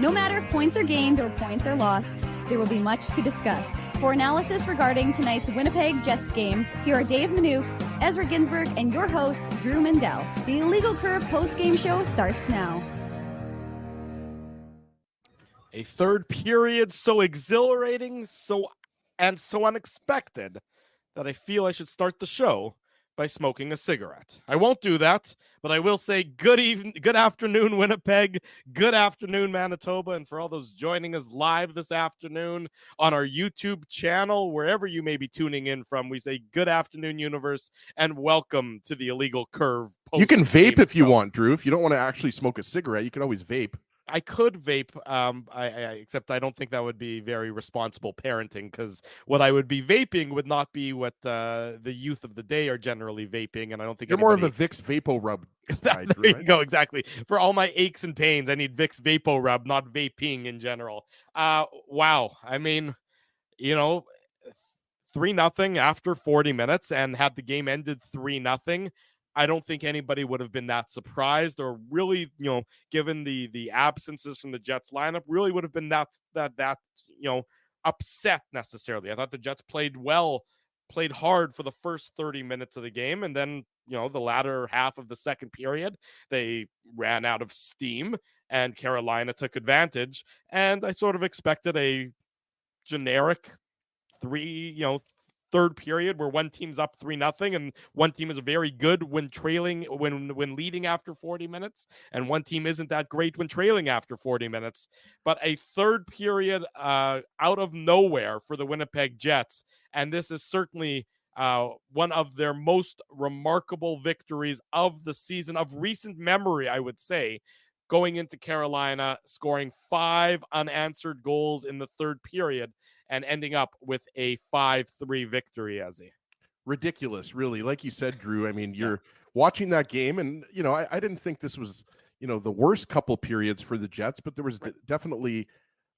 No matter if points are gained or points are lost, there will be much to discuss. For analysis regarding tonight's Winnipeg Jets game, here are Dave Manouk, Ezra Ginsburg, and your host, Drew Mindell. The Illegal Curve post-game show starts now. A third period so exhilarating, so unexpected that I feel I should start the show by smoking a cigarette. I won't do that, but I will say good afternoon, Winnipeg, good afternoon, Manitoba, and for all those joining us live this afternoon on our YouTube channel, wherever you may be tuning in from, we say good afternoon, universe, and welcome to the Illegal Curve. You can vape if you want, Drew. If you don't want to actually smoke a cigarette, you can always vape. I could vape, except I don't think that would be very responsible parenting, because what I would be vaping would not be what the youth of the day are generally vaping, and I don't think you're more of a Vicks Vapo Rub guy, Drew, there you go, exactly. For all my aches and pains, I need Vicks Vapo Rub, not vaping in general. Wow. I mean, 3-0 after 40 minutes, and had the game ended 3-0. I don't think anybody would have been that surprised, or really, given the absences from the Jets lineup, really would have been that upset necessarily. I thought the Jets played hard for the first 30 minutes of the game, and then, the latter half of the second period, they ran out of steam, and Carolina took advantage. And I sort of expected a generic third period where one team's up 3-0 and one team is very good when trailing, when leading after 40 minutes, and one team isn't that great when trailing after 40 minutes. But a third period out of nowhere for the Winnipeg Jets, and this is certainly one of their most remarkable victories of the season, of recent memory, I would say, going into Carolina, scoring 5 unanswered goals in the third period and ending up with a 5-3 victory, Ezzy. Ridiculous, really. Like you said, Drew, I mean, you're watching that game, and, I didn't think this was, the worst couple periods for the Jets, but there was definitely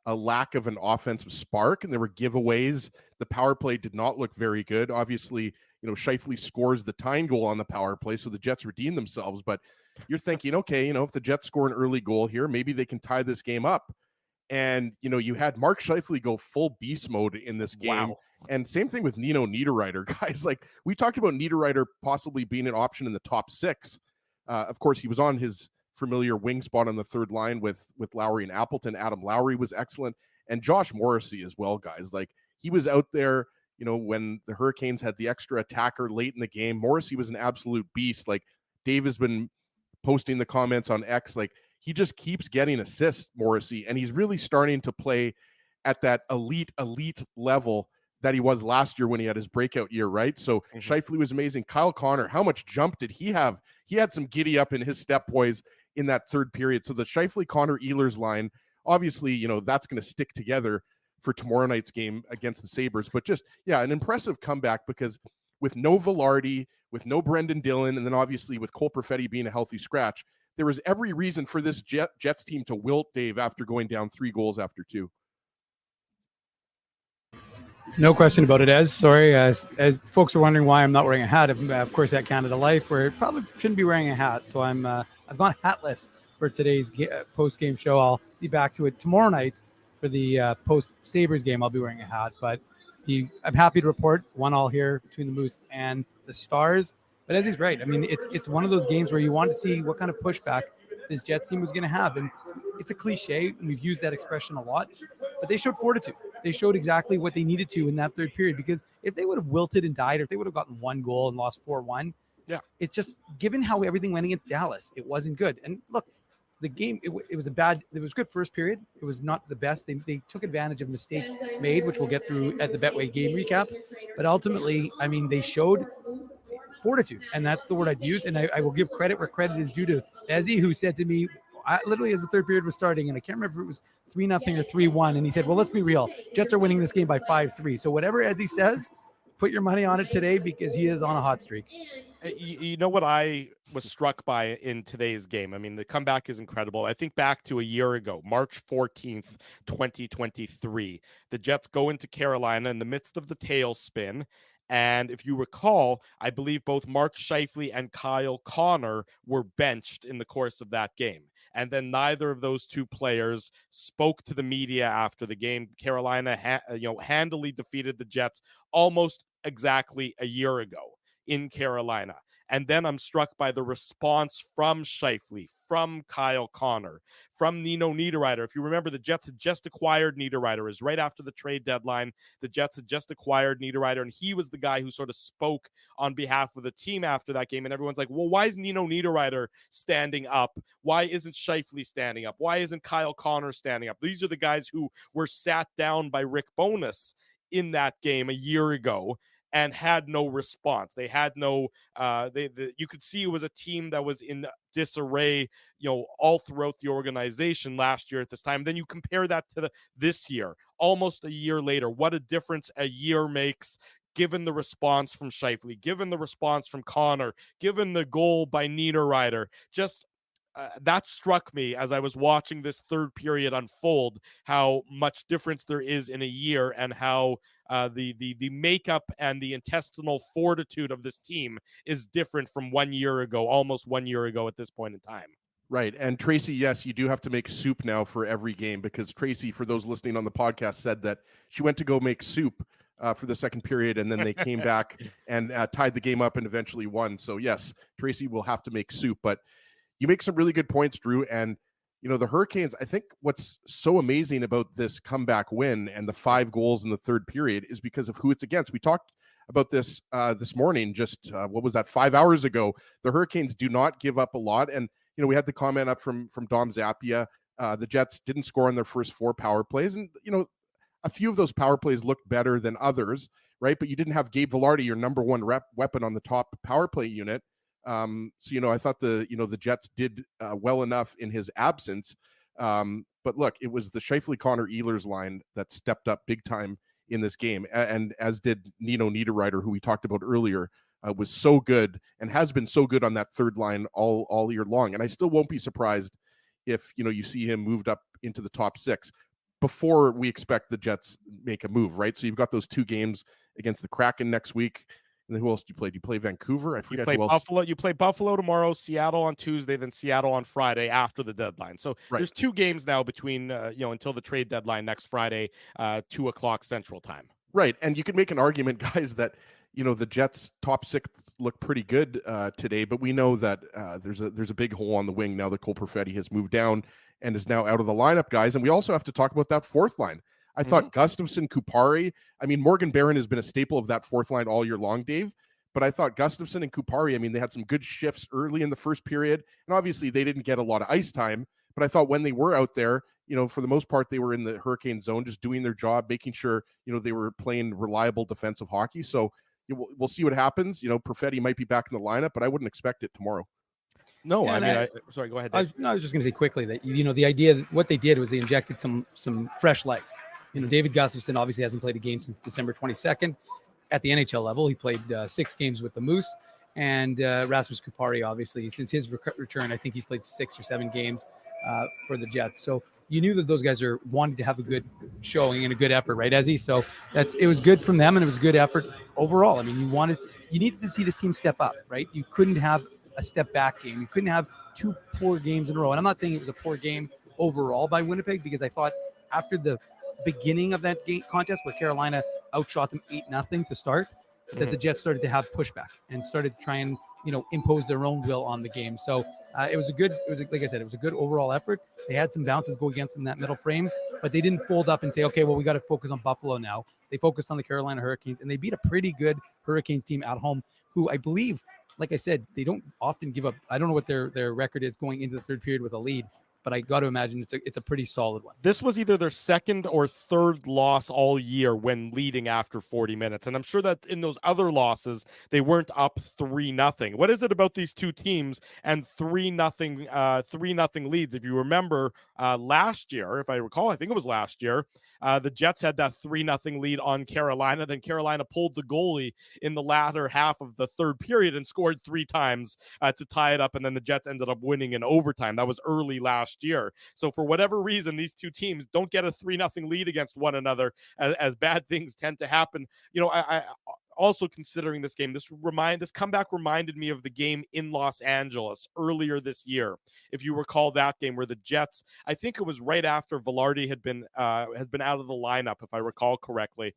a lack of an offensive spark, and there were giveaways. The power play did not look very good. Obviously, Scheifele scores the tying goal on the power play, so the Jets redeem themselves, but you're thinking, okay, if the Jets score an early goal here, maybe they can tie this game up. And, you had Mark Scheifele go full beast mode in this game. Wow. And same thing with Nino Niederreiter, guys. Like, we talked about Niederreiter possibly being an option in the top 6. Of course, he was on his familiar wing spot on the third line with Lowry and Appleton. Adam Lowry was excellent. And Josh Morrissey as well, guys. Like, he was out there, when the Hurricanes had the extra attacker late in the game. Morrissey was an absolute beast. Like, Dave has been posting the comments on X, like, he just keeps getting assists, Morrissey, and he's really starting to play at that elite level that he was last year when he had his breakout year, right? So Scheifele was amazing. Kyle Connor, how much jump did he have? He had some giddy up in his step poise in that third period. So the Scheifele, Connor, Ehlers line, obviously, that's going to stick together for tomorrow night's game against the Sabres. But just, an impressive comeback, because with no Velarde, with no Brendan Dillon, and then obviously with Cole Perfetti being a healthy scratch, there was every reason for this Jets team to wilt, Dave, after going down 3 goals after 2. No question about it, Ez. Sorry, as folks are wondering why I'm not wearing a hat. Of course, at Canada Life, where it probably shouldn't be wearing a hat. So I've gone hatless for today's post-game show. I'll be back to it tomorrow night for the post-Sabres game. I'll be wearing a hat. But I'm happy to report 1-1 here between the Moose and the Stars. But as he's right, I mean, it's one of those games where you want to see what kind of pushback this Jets team was going to have. And it's a cliche, and we've used that expression a lot, but they showed fortitude. They showed exactly what they needed to in that third period, because if they would have wilted and died, or if they would have gotten 1 goal and lost 4-1, it's just, given how everything went against Dallas, it wasn't good. And look, the game, it was good first period. It was not the best. They took advantage of mistakes made, which we'll get through at the Betway game recap. But ultimately, I mean, they showed fortitude, and that's the word I'd use. And I will give credit where credit is due to Ezzy, who said to me, literally as the third period was starting, and I can't remember if it was 3-0 or 3-1, and he said, well, let's be real, Jets are winning this game by 5-3. So whatever Ezzy says, put your money on it today, because he is on a hot streak. You know what I was struck by in today's game? I mean, the comeback is incredible. I think back to a year ago, March 14th, 2023. The Jets go into Carolina in the midst of the tailspin. And if you recall, I believe both Mark Scheifele and Kyle Connor were benched in the course of that game. And then neither of those two players spoke to the media after the game. Carolina, handily defeated the Jets almost exactly a year ago in Carolina. And then I'm struck by the response from Scheifele, from Kyle Connor, from Nino Niederreiter. If you remember, the Jets had just acquired Niederreiter. It was right after the trade deadline. The Jets had just acquired Niederreiter, and he was the guy who sort of spoke on behalf of the team after that game. And everyone's like, well, why is Nino Niederreiter standing up? Why isn't Scheifele standing up? Why isn't Kyle Connor standing up? These are the guys who were sat down by Rick Bowness in that game a year ago and had no response. They had no, you could see it was a team that was in disarray, all throughout the organization last year at this time. Then you compare that to this year, almost a year later. What a difference a year makes, given the response from Scheifele, given the response from Connor, given the goal by Niederreiter. Just that struck me as I was watching this third period unfold, how much difference there is in a year, and how the makeup and the intestinal fortitude of this team is different from 1 year ago, almost 1 year ago at this point in time. Right. And Tracy, yes, you do have to make soup now for every game, because Tracy, for those listening on the podcast, said that she went to go make soup for the second period, and then they came back and tied the game up and eventually won. So yes, Tracy will have to make soup. But you make some really good points, Drew. And, the Hurricanes, I think what's so amazing about this comeback win and the 5 goals in the third period is because of who it's against. We talked about this this morning, just what was that, 5 hours ago. The Hurricanes do not give up a lot. And, we had the comment up from Dom Zappia. The Jets didn't score on their first 4 power plays. And, a few of those power plays looked better than others, right? But you didn't have Gabe Vilardi, your number one weapon on the top power play unit. So, I thought the Jets did well enough in his absence. But look, it was the Scheifele, Connor, Ehlers line that stepped up big time in this game. And as did Nino Niederreiter, who we talked about earlier, was so good and has been so good on that third line all year long. And I still won't be surprised if, you see him moved up into the top 6 before we expect the Jets make a move, right? So you've got those 2 games against the Kraken next week. And then who else do you play? Do you play Vancouver? I forget. You play Buffalo. You play Buffalo tomorrow, Seattle on Tuesday, then Seattle on Friday after the deadline. So There's 2 games now between, until the trade deadline next Friday, 2:00 Central Time. Right. And you could make an argument, guys, that, the Jets top 6 look pretty good today, but we know that there's a big hole on the wing now that Cole Perfetti has moved down and is now out of the lineup, guys. And we also have to talk about that fourth line. I thought Gustafsson, Kupari, Morgan Barron has been a staple of that fourth line all year long, Dave. But I thought Gustafsson and Kupari, they had some good shifts early in the first period. And obviously they didn't get a lot of ice time. But I thought when they were out there, for the most part, they were in the Hurricane zone, just doing their job, making sure, they were playing reliable defensive hockey. So we'll see what happens. Perfetti might be back in the lineup, but I wouldn't expect it tomorrow. No, sorry, go ahead, Dave. I was just going to say quickly that, the idea that what they did was they injected some fresh legs. David Gustafsson obviously hasn't played a game since December 22nd at the NHL level. He played 6 games with the Moose, and Rasmus Kupari, obviously, since his return, I think he's played 6 or 7 games for the Jets. So you knew that those guys are wanting to have a good showing and a good effort, right, Ezzy? So it was good from them, and it was good effort overall. You needed to see this team step up, right? You couldn't have a step back game. You couldn't have 2 poor games in a row. And I'm not saying it was a poor game overall by Winnipeg, because I thought after the beginning of that game contest where Carolina outshot them 8-0 to start, that the Jets started to have pushback and started to try and impose their own will on the game. So it was like I said, it was a good overall effort. They had some bounces go against them in that middle frame, but they didn't fold up and say, okay, well, we got to focus on Buffalo now. They focused on the Carolina Hurricanes, and they beat a pretty good Hurricanes team at home, who I believe, like I said, they don't often give up. I don't know what their record is going into the third period with a lead, but I got to imagine it's a pretty solid one. This was either their second or third loss all year when leading after 40 minutes. And I'm sure that in those other losses, they weren't up 3-0. What is it about these 2 teams and 3-0 leads? If you remember last year, if I recall, I think it was last year, the Jets had that 3-0 lead on Carolina. Then Carolina pulled the goalie in the latter half of the third period and scored 3 times to tie it up. And then the Jets ended up winning in overtime. That was early last year. So for whatever reason, these 2 teams don't get a 3-0 lead against one another, as bad things tend to happen. also considering this game, this comeback reminded me of the game in Los Angeles earlier this year. If you recall that game where the Jets, I think it was right after Velarde had been out of the lineup, if I recall correctly,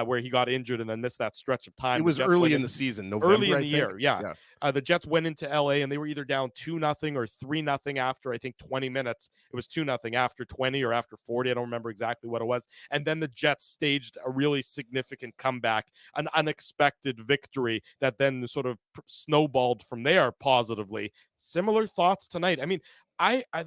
where he got injured and then missed that stretch of time. It was early in the season, November, early in the year, yeah. The Jets went into LA and they were either down 2-0 or 3-0 after, I think, 20 minutes. It was 2-0 after 20 or after 40. I don't remember exactly what it was. And then the Jets staged a really significant comeback, an unexpected victory that then sort of snowballed from there positively. Similar thoughts tonight. I mean,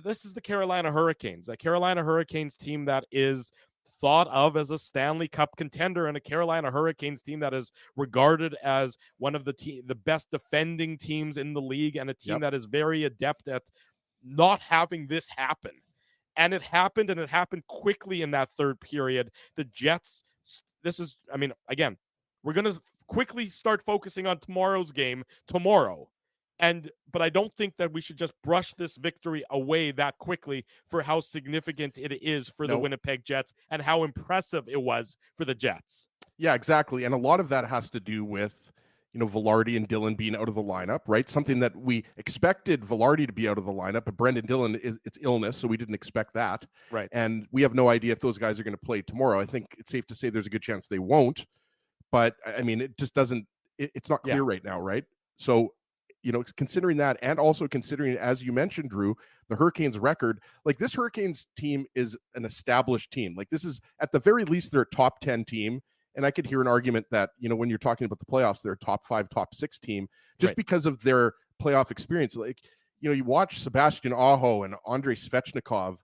this is the Carolina Hurricanes, a Carolina Hurricanes team that is thought of as a Stanley Cup contender, and a Carolina Hurricanes team that is regarded as one of the best defending teams in the league, and a team that is very adept at not having this happen. And it happened, and it happened quickly in that third period. The Jets, again, we're going to quickly start focusing on tomorrow's game tomorrow. But I don't think that we should just brush this victory away that quickly for how significant it is for the Winnipeg Jets and how impressive it was for the Jets. Yeah, exactly. And a lot of that has to do with, Velarde and Dillon being out of the lineup, right? Something that we expected Velarde to be out of the lineup, but Brendan Dillon, it's illness, so we didn't expect that. Right. And we have no idea if those guys are going to play tomorrow. I think it's safe to say there's a good chance they won't. But, I mean, it just doesn't – it's not clear right now, right? So – considering that, and also considering, as you mentioned, Drew, the Hurricanes record, like this Hurricanes team is an established team. Like this is at the very least, they're a top 10 team. And I could hear an argument that, when you're talking about the playoffs, they're a top 5, top 6 team just because of their playoff experience. Like, you watch Sebastian Aho and Andrei Svechnikov,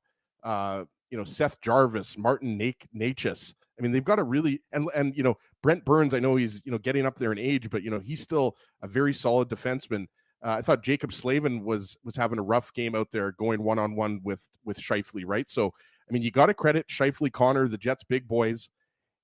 Seth Jarvis, Martin Necas. I mean, they've got a really, and Brent Burns, I know he's, getting up there in age, but, he's still a very solid defenseman. I thought Jacob Slavin was having a rough game out there going one-on-one with Scheifele, right? So, I mean, you got to credit Scheifele, Connor, the Jets' big boys,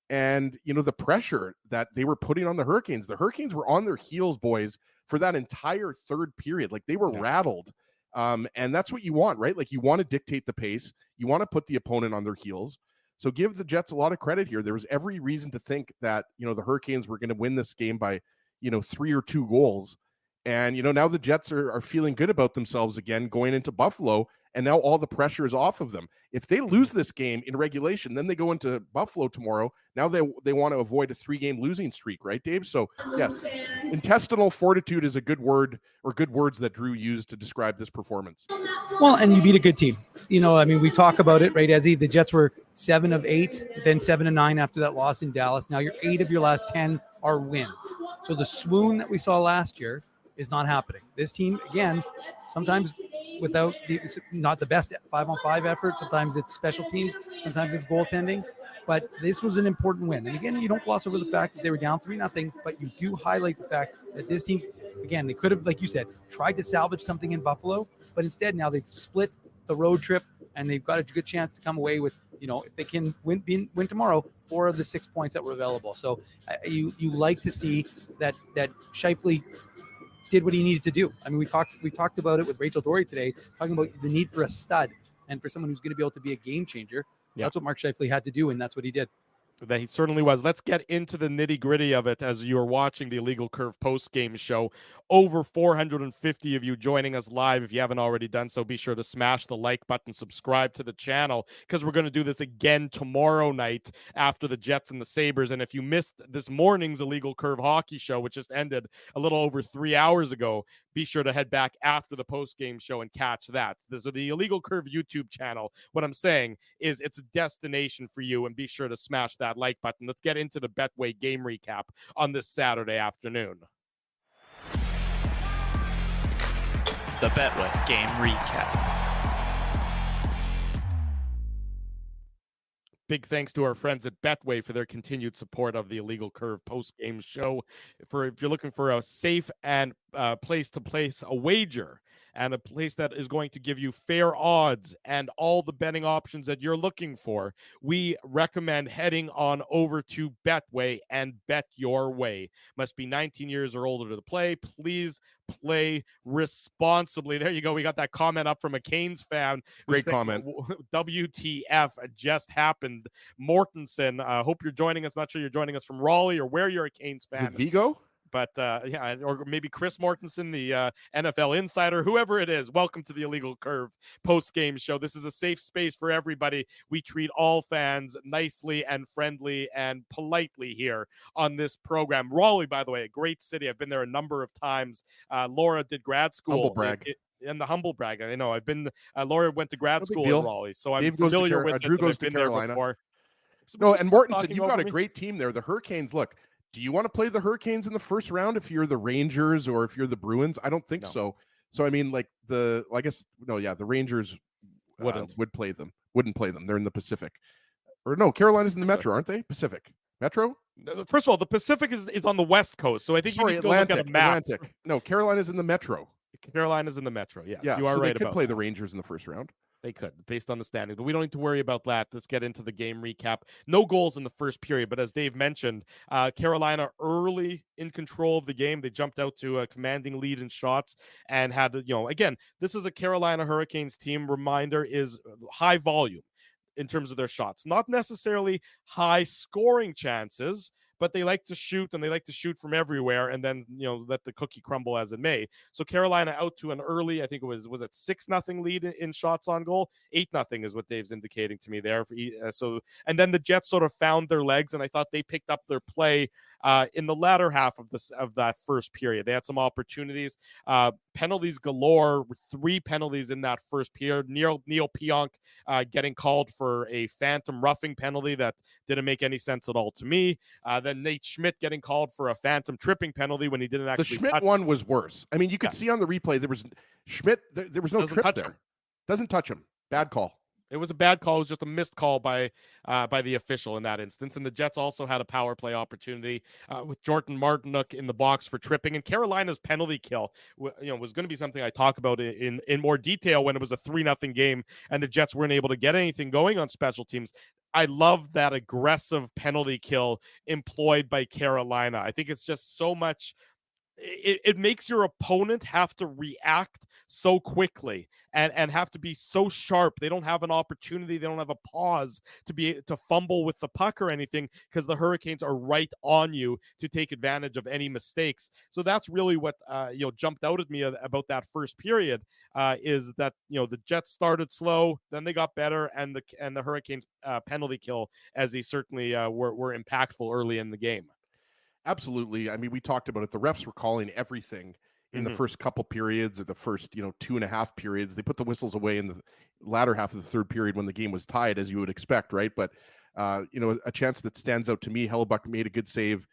and, the pressure that they were putting on the Hurricanes. The Hurricanes were on their heels, boys, for that entire third period. Like, they were rattled. And that's what you want, right? Like, you want to dictate the pace. You want to put the opponent on their heels. So give the Jets a lot of credit here. There was every reason to think that, the Hurricanes were going to win this game by, 3 or 2 goals. And, now the Jets are feeling good about themselves again going into Buffalo, and now all the pressure is off of them. If they lose this game in regulation, then they go into Buffalo tomorrow. Now they want to avoid a 3-game losing streak, right, Dave? So, yes, intestinal fortitude is a good word, or good words that Drew used to describe this performance. Well, and you beat a good team. We talk about it, right, Ezzy? The Jets were 7 of 8, then 7 of 9 after that loss in Dallas. Now your 8 of your last 10 are wins. So the swoon that we saw last year is not happening. This team, again, sometimes without not the best 5-on-5 effort. Sometimes it's special teams. Sometimes it's goaltending. But this was an important win. And again, you don't gloss over the fact that they were down 3-0, but you do highlight the fact that this team, again, they could have, like you said, tried to salvage something in Buffalo, but instead now they've split the road trip and they've got a good chance to come away with, if they can win tomorrow, 4 of the 6 points that were available. So you like to see that Scheifele did what he needed to do. I mean, we talked about it with Rachel Dory today, talking about the need for a stud and for someone who's going to be able to be a game changer. Yeah. That's what Mark Scheifele had to do, and that's what he did. That he certainly was. Let's get into the nitty-gritty of it as you are watching the Illegal Curve post-game show. Over 450 of you joining us live. If you haven't already done so, be sure to smash the like button, subscribe to the channel, because we're going to do this again tomorrow night after the Jets and the Sabres. And if you missed this morning's Illegal Curve hockey show, which just ended a little over 3 hours ago, be sure to head back after the post-game show and catch that. So the Illegal Curve YouTube channel, what I'm saying is it's a destination for you, and be sure to smash that like button. Let's get into the Betway game recap on this Saturday afternoon. The Betway game recap. Big thanks to our friends at Betway for their continued support of the Illegal Curve post-game show. If you're looking for a safe and place to place a wager, and a place that is going to give you fair odds and all the betting options that you're looking for, we recommend heading on over to Betway and bet your way. Must be 19 years or older to play. Please play responsibly. There you go. We got that comment up from a Canes fan. Great comment. WTF just happened. Mortensen, hope you're joining us. Not sure you're joining us from Raleigh or where you're a Canes fan. Is it Vigo? But yeah, or maybe Chris Mortensen, the NFL insider, whoever it is. Welcome to the Illegal Curve post-game show. This is a safe space for everybody. We treat all fans nicely and friendly and politely here on this program. Raleigh, by the way, a great city. I've been there a number of times. Laura did grad school. Humble brag. And the humble brag. I know. I've been. Laura went to grad school in Raleigh, so I'm Dave familiar with it. Drew goes I've been to Carolina. there before. No, and Mortensen, you've got a great team there. The Hurricanes, look, do you want to play the Hurricanes in the first round if you're the Rangers or if you're the Bruins? I don't think so. So, I mean, like the Rangers wouldn't play them. They're in the Pacific. Or no, Carolina's in the Metro, aren't they? Pacific. Metro? First of all, the Pacific is on the West Coast, so I think you need to go look at a map. Atlantic. No, Carolina's in the Metro. Carolina's in the Metro, yes. Yeah, you are so right they could play the Rangers in the first round. They could, based on the standings. But we don't need to worry about that. Let's get into the game recap. No goals in the first period, but as Dave mentioned, Carolina early in control of the game. They jumped out to a commanding lead in shots and had, again, this is a Carolina Hurricanes team. Reminder is high volume in terms of their shots. Not necessarily high scoring chances, but they like to shoot, and they like to shoot from everywhere, and then, let the cookie crumble as it may. So Carolina out to an early, I think it was it 6-0 lead in shots on goal? 8-0 is what Dave's indicating to me there. And then the Jets sort of found their legs, and I thought they picked up their play in the latter half of that first period. They had some opportunities. Penalties galore, 3 penalties in that first period. Neil Pionk getting called for a phantom roughing penalty that didn't make any sense at all to me. Then Nate Schmidt getting called for a phantom tripping penalty when he didn't actually. The Schmidt one was worse. I mean, you could see on the replay there was Schmidt. There was no trip there. Doesn't touch him. Bad call. It was a bad call. It was just a missed call by the official in that instance. And the Jets also had a power play opportunity with Jordan Martinook in the box for tripping. And Carolina's penalty kill, was going to be something I talk about in more detail when it was a 3-0 game and the Jets weren't able to get anything going on special teams. I love that aggressive penalty kill employed by Carolina. I think it's just so much. It makes your opponent have to react so quickly and have to be so sharp. They don't have an opportunity. They don't have a pause to fumble with the puck or anything, because the Hurricanes are right on you to take advantage of any mistakes. So that's really what jumped out at me about that first period is that the Jets started slow, then they got better, and the Hurricanes penalty kill, as they certainly were impactful early in the game. Absolutely. I mean, we talked about it. The refs were calling everything in the first couple periods, or the first, 2.5 periods. They put the whistles away in the latter half of the third period when the game was tied, as you would expect, right? But, a chance that stands out to me, Hellebuck made a good save.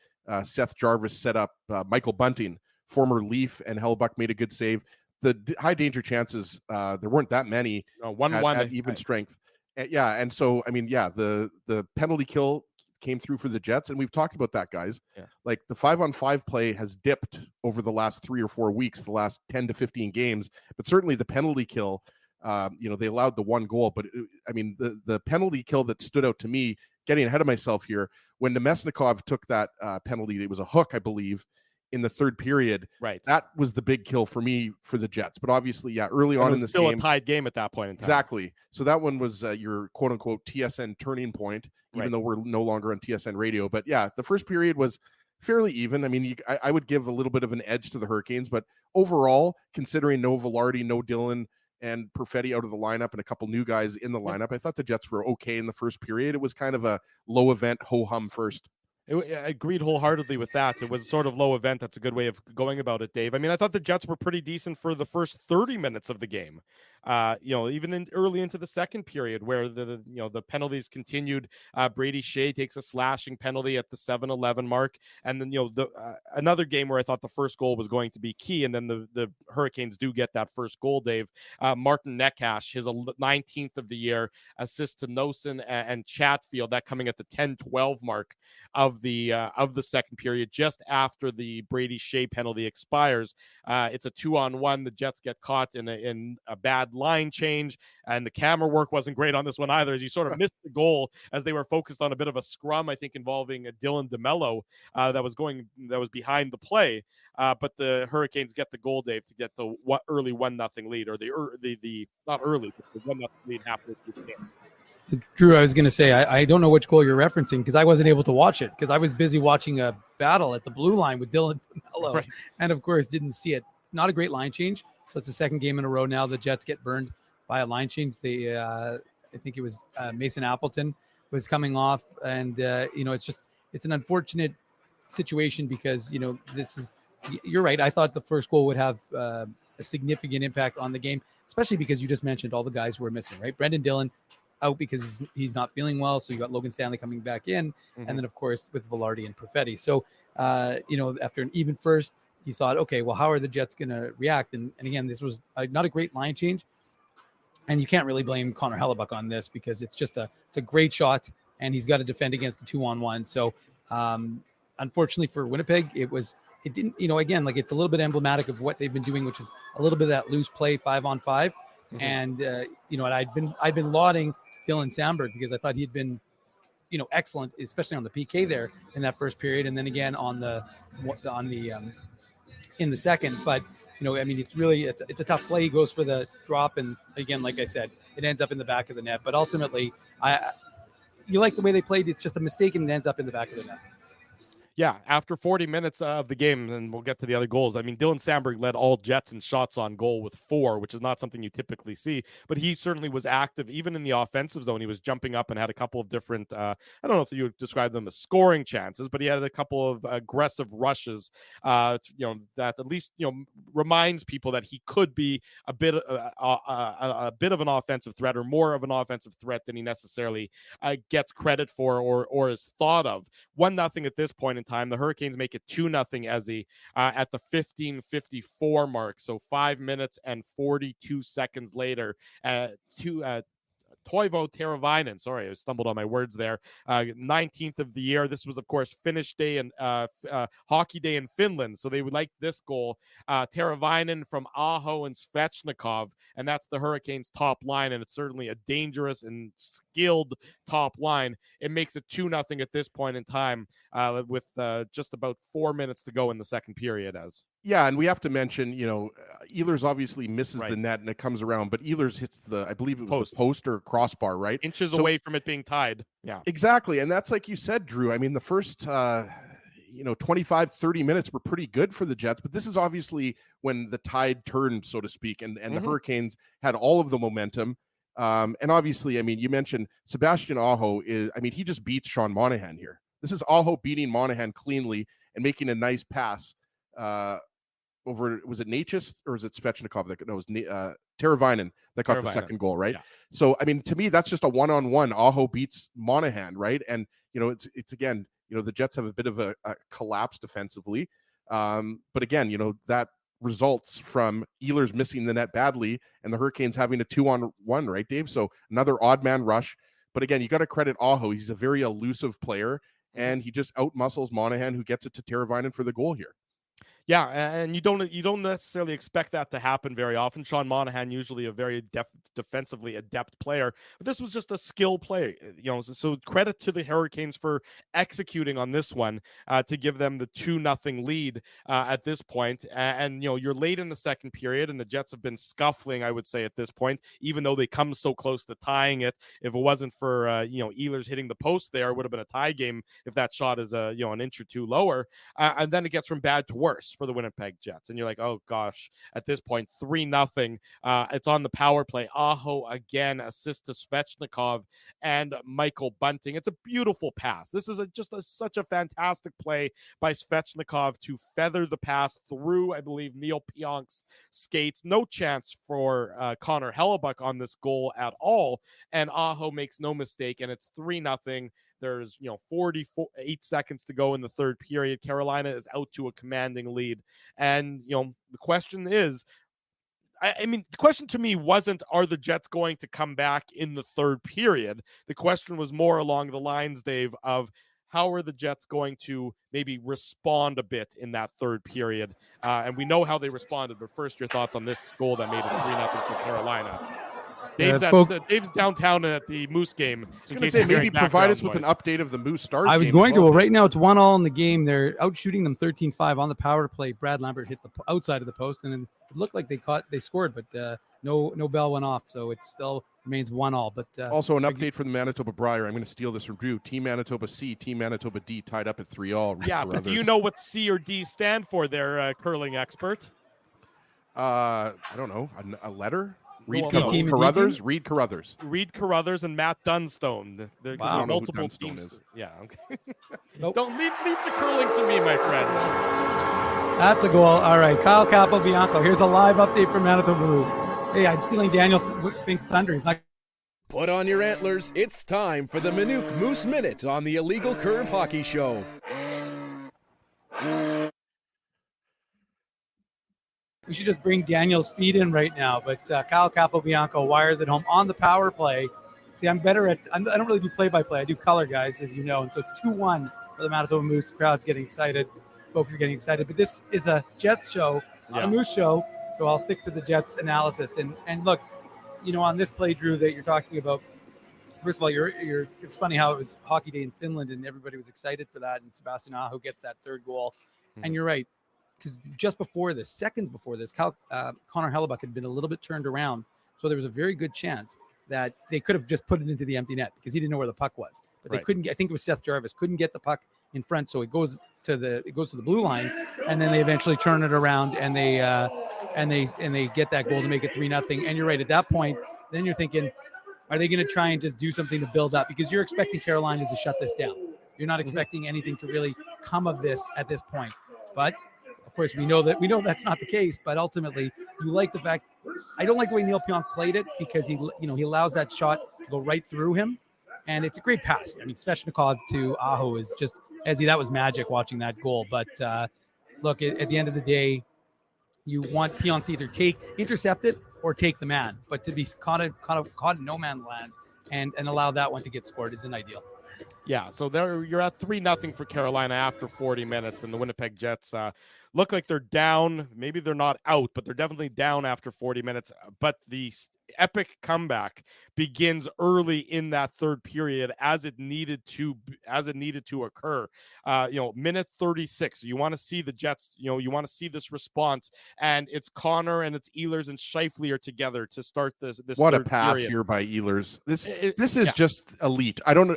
Seth Jarvis set up Michael Bunting, former Leaf, and Hellebuck made a good save. The high danger chances, there weren't that many at even strength. And so, I mean, the penalty kill came through for the Jets, and we've talked about that, guys. Yeah. Like the 5-on-5 play has dipped over the last 3 or 4 weeks, the last 10 to 15 games, but certainly the penalty kill, they allowed the 1 goal, but the penalty kill that stood out to me, getting ahead of myself here, when Nemesnikov took that penalty, it was a hook, I believe, in the third period. Right. That was the big kill for me for the Jets. But obviously, early on in this game. Still a tied game at that point in time. Exactly. So that one was your quote unquote TSN turning point, even though we're no longer on TSN radio. But the first period was fairly even. I mean, I would give a little bit of an edge to the Hurricanes, but overall, considering no Velarde, no Dillon, and Perfetti out of the lineup and a couple new guys in the lineup, I thought the Jets were okay in the first period. It was kind of a low event, ho-hum first. I agreed wholeheartedly with that. It was sort of low event. That's a good way of going about it, Dave. I mean, I thought the Jets were pretty decent for the first 30 minutes of the game. even early into the second period where the penalties continued. Brady Shea takes a slashing penalty at the 7-11 mark. And then, another game where I thought the first goal was going to be key. And then the Hurricanes do get that first goal, Dave. Martin Neckash, his 19th of the year, assist to Nosen and Chatfield, that coming at the 10-12 mark of the second period, just after the Brady Shea penalty expires. It's a 2-on-1. The Jets get caught in a bad line change, and the camera work wasn't great on this one either, as you sort of missed the goal as they were focused on a bit of a scrum, I think, involving Dylan DeMello that was behind the play. But the Hurricanes get the goal, Dave, to get the early 1-0 lead, or the not early, but the 1-0 lead halfway through the game. Drew, I was going to say, I don't know which goal you're referencing because I wasn't able to watch it because I was busy watching a battle at the blue line with Dylan DeMello, Right. And of course didn't see it. Not a great line change. So it's the second game in a row now. The Jets get burned by a line change. I think it was Mason Appleton was coming off. And, it's an unfortunate situation because, you're right. I thought the first goal would have a significant impact on the game, especially because you just mentioned all the guys who are missing, right? Brendan Dillon out because he's not feeling well. So you got Logan Stanley coming back in. Mm-hmm. And then, of course, with Velarde and Perfetti. So, after an even first, you thought, okay, well, how are the Jets going to react? And again, this was not a great line change. And you can't really blame Connor Hellebuck on this because it's a great shot and he's got to defend against a 2-on-1. So unfortunately for Winnipeg, it didn't, again, like it's a little bit emblematic of what they've been doing, which is a little bit of that loose play 5-on-5. Mm-hmm. And, and I'd been lauding Dylan Samberg because I thought he'd been, excellent, especially on the PK there in that first period. And then again in the second, but it's a tough play. He goes for the drop, and again, like I said, it ends up in the back of the net. But ultimately, you like the way they played. It's just a mistake, and it ends up in the back of the net. Yeah, after 40 minutes of the game, and we'll get to the other goals. I mean, Dylan Samberg led all Jets in shots on goal with 4, which is not something you typically see. But he certainly was active, even in the offensive zone. He was jumping up and had a couple of different, I don't know if you would describe them as scoring chances, but he had a couple of aggressive rushes, that at least, reminds people that he could be a bit of an offensive threat, or more of an offensive threat than he necessarily gets credit for or is thought of. 1-0 at this point in time. The Hurricanes make it 2-0 at the 15:54 mark. So 5 minutes and 42 seconds later, Toivo Teravainen, sorry, I stumbled on my words there, 19th of the year. This was, of course, Finnish Day and Hockey Day in Finland, so they would like this goal. Teravainen from Aho and Svechnikov, and that's the Hurricanes' top line, and it's certainly a dangerous and skilled top line. It makes it 2-0 at this point in time with just about 4 minutes to go in the second period. Yeah, and we have to mention, Ehlers obviously misses the net and it comes around, but Ehlers hits I believe it was the post or crossbar, right? Inches away from it being tied. Yeah. Exactly. And that's like you said, Drew. I mean, the first 25, 30 minutes were pretty good for the Jets, but this is obviously when the tide turned, so to speak, and the Hurricanes had all of the momentum. And obviously, I mean, you mentioned Sebastian Aho he just beats Sean Monahan here. This is Aho beating Monahan cleanly and making a nice pass over, was it Natchez or was it Svechnikov? It was Teravainen that got the second goal, right? Yeah. So, I mean, to me, that's just a one-on-one. Aho beats Monahan, right? And, it's again, the Jets have a bit of a collapse defensively. But again, that results from Ehlers missing the net badly and the Hurricanes having a 2-on-1, right, Dave? So another odd man rush. But again, you got to credit Aho. He's a very elusive player, and he just outmuscles Monahan, who gets it to Teravainen for the goal here. Yeah, and you don't necessarily expect that to happen very often. Sean Monahan, usually a very defensively adept player, but this was just a skill play. So credit to the Hurricanes for executing on this one to give them the 2-0 lead at this point. And you're late in the second period, and the Jets have been scuffling, I would say, at this point, even though they come so close to tying it. If it wasn't for Ehlers hitting the post there, it would have been a tie game if that shot is an inch or two lower. And then it gets from bad to worse. for the Winnipeg Jets. And you're like, oh gosh, at this point, 3-0. It's on the power play. Aho again, assist to Svechnikov and Michael Bunting. It's a beautiful pass. This is such a fantastic play by Svechnikov to feather the pass through, I believe, Neil Pionk's skates. No chance for Connor Hellebuck on this goal at all. And Aho makes no mistake, and it's 3-0. There's 48 seconds to go in the third period. Carolina is out to a commanding lead. And the question is, I mean, the question to me wasn't, are the Jets going to come back in the third period? The question was more along the lines, Dave, of how are the Jets going to maybe respond a bit in that third period? And we know how they responded, but first, your thoughts on this goal that made it 3-0 for Carolina. Dave's downtown at the Moose game. I was going to say, maybe provide us with an update of the Moose Stars. I was going to. Well, right now it's 1-1 in the game. They're out shooting them 13-5 on the power play. Brad Lambert hit the outside of the post, and it looked like they scored, but no bell went off, so it still remains 1-1. But also an update from the Manitoba Brier. I'm going to steal this from Drew. Team Manitoba C, Team Manitoba D tied up at 3-3. Yeah, but do you know what C or D stand for there, curling expert? I don't know. A letter? Reed Carruthers. Reed Carruthers. Reed Carruthers and Matt Dunstone. There's multiple teams. Is. Yeah. Okay. Nope. Don't leave the curling to me, my friend. That's a goal. All right, Kyle Capobianco. Here's a live update from Manitoba Moose. Hey, I'm stealing Daniel Fink's thunder. He's not. Put on your antlers. It's time for the Minute Moose Minute on the Illegal Curve Hockey Show. We should just bring Daniel's feed in right now, but Kyle Capobianco wires it home on the power play. See, I'm better at. I don't really do play-by-play. I do color, guys, as you know, and so it's 2-1 for the Manitoba Moose. The crowd's getting excited. Folks are getting excited, but this is a Jets show, not a Moose show, so I'll stick to the Jets analysis. And look, on this play, Drew, that you're talking about. First of all, it's funny how it was Hockey Day in Finland, and everybody was excited for that, and Sebastian Aho gets that third goal, and you're right. Because just before this, seconds before this, Connor Hellebuck had been a little bit turned around. So there was a very good chance that they could have just put it into the empty net because he didn't know where the puck was. But they couldn't get, I think it was Seth Jarvis, couldn't get the puck in front. So it goes to the blue line, and then they eventually turn it around and they get that goal to make it 3-0. And you're right, at that point, then you're thinking, are they going to try and just do something to build up? Because you're expecting Carolina to shut this down. You're not expecting anything to really come of this at this point. But of course, we know that's not the case, but ultimately, you like the fact. I don't like the way Neil Pionk played it because he allows that shot to go right through him, and it's a great pass. I mean, Svechnikov to Aho is just that was magic watching that goal. But look, at the end of the day, you want Pionk to either intercept it or take the man, but to be caught in no man land and allow that one to get scored isn't ideal. Yeah, so there you're at 3-0 for Carolina after 40 minutes, and the Winnipeg Jets look like they're down. Maybe they're not out, but they're definitely down after 40 minutes. But the epic comeback begins early in that third period, as it needed to occur. Minute 36. You want to see the Jets. You want to see this response, and it's Connor and it's Ehlers and Scheifele are together to start this. What third a pass period. Here by Ehlers. This is just elite. I don't know.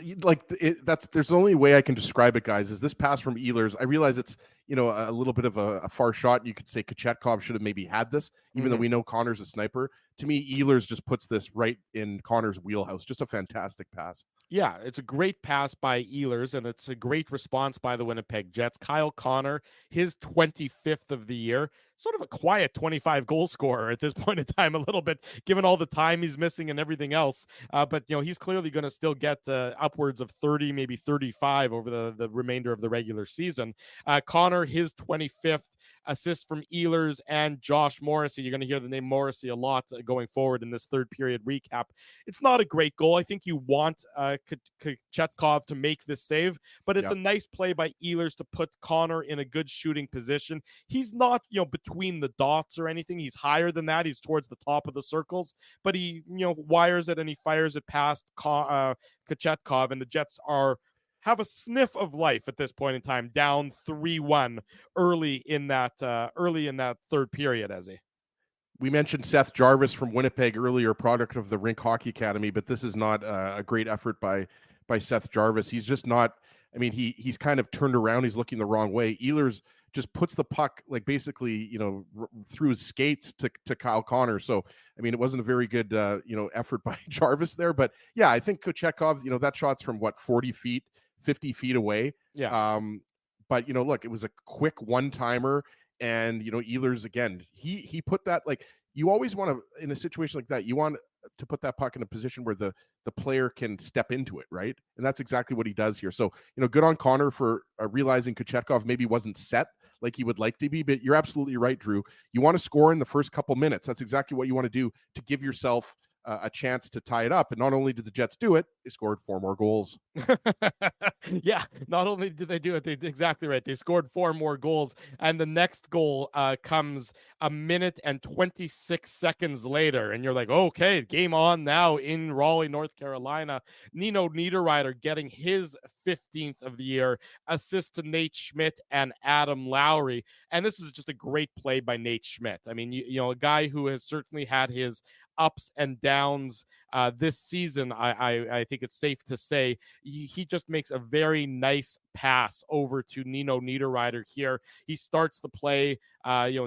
There's the only way I can describe it, guys. Is this pass from Ehlers? I realize it's a little bit of a far shot. You could say Kochetkov should have maybe had this, even though we know Connor's a sniper. To me, Ehlers just puts this right in Connor's wheelhouse. Just a fantastic pass. Yeah, it's a great pass by Ehlers, and it's a great response by the Winnipeg Jets. Kyle Connor, his 25th of the year, sort of a quiet 25 goal scorer at this point in time, a little bit, given all the time he's missing and everything else. But he's clearly going to still get upwards of 30, maybe 35 over the remainder of the regular season. Connor, his 25th. Assist from Ehlers and Josh Morrissey. You're going to hear the name Morrissey a lot going forward in this third period recap. It's not a great goal. I think you want Kochetkov to make this save, but it's a nice play by Ehlers to put Connor in a good shooting position. He's not, between the dots or anything. He's higher than that. He's towards the top of the circles, but he, wires it and he fires it past Kochetkov, and the Jets have a sniff of life at this point in time, down 3-1 early in that third period. We mentioned Seth Jarvis from Winnipeg earlier, product of the Rink Hockey Academy, but this is not a great effort by Seth Jarvis. He's just not. I mean, he's kind of turned around. He's looking the wrong way. Ehlers just puts the puck like basically, through his skates to Kyle Connor. So, I mean, it wasn't a very good, effort by Jarvis there. But yeah, I think Kochetkov, that shot's from 40 feet, 50 feet away. Yeah. But, look, it was a quick one-timer. And, Ehlers, again, he put that, like, you always want to, in a situation like that, you want to put that puck in a position where the player can step into it, right? And that's exactly what he does here. So, good on Connor for realizing Kochetkov maybe wasn't set like he would like to be, but you're absolutely right, Drew. You want to score in the first couple minutes. That's exactly what you want to do to give yourself a chance to tie it up. And not only did the Jets do it, they scored 4 more goals. Yeah, not only did they do it, they did exactly right. They scored 4 more goals, and the next goal comes a minute and 26 seconds later, and you're like, okay, game on now in Raleigh, North Carolina. Nino Niederreiter getting his 15th of the year, assist to Nate Schmidt and Adam Lowry, and this is just a great play by Nate Schmidt. I mean, a guy who has certainly had his ups and downs this season. I think it's safe to say he just makes a very nice pass over to Nino Niederreiter here. He starts the play,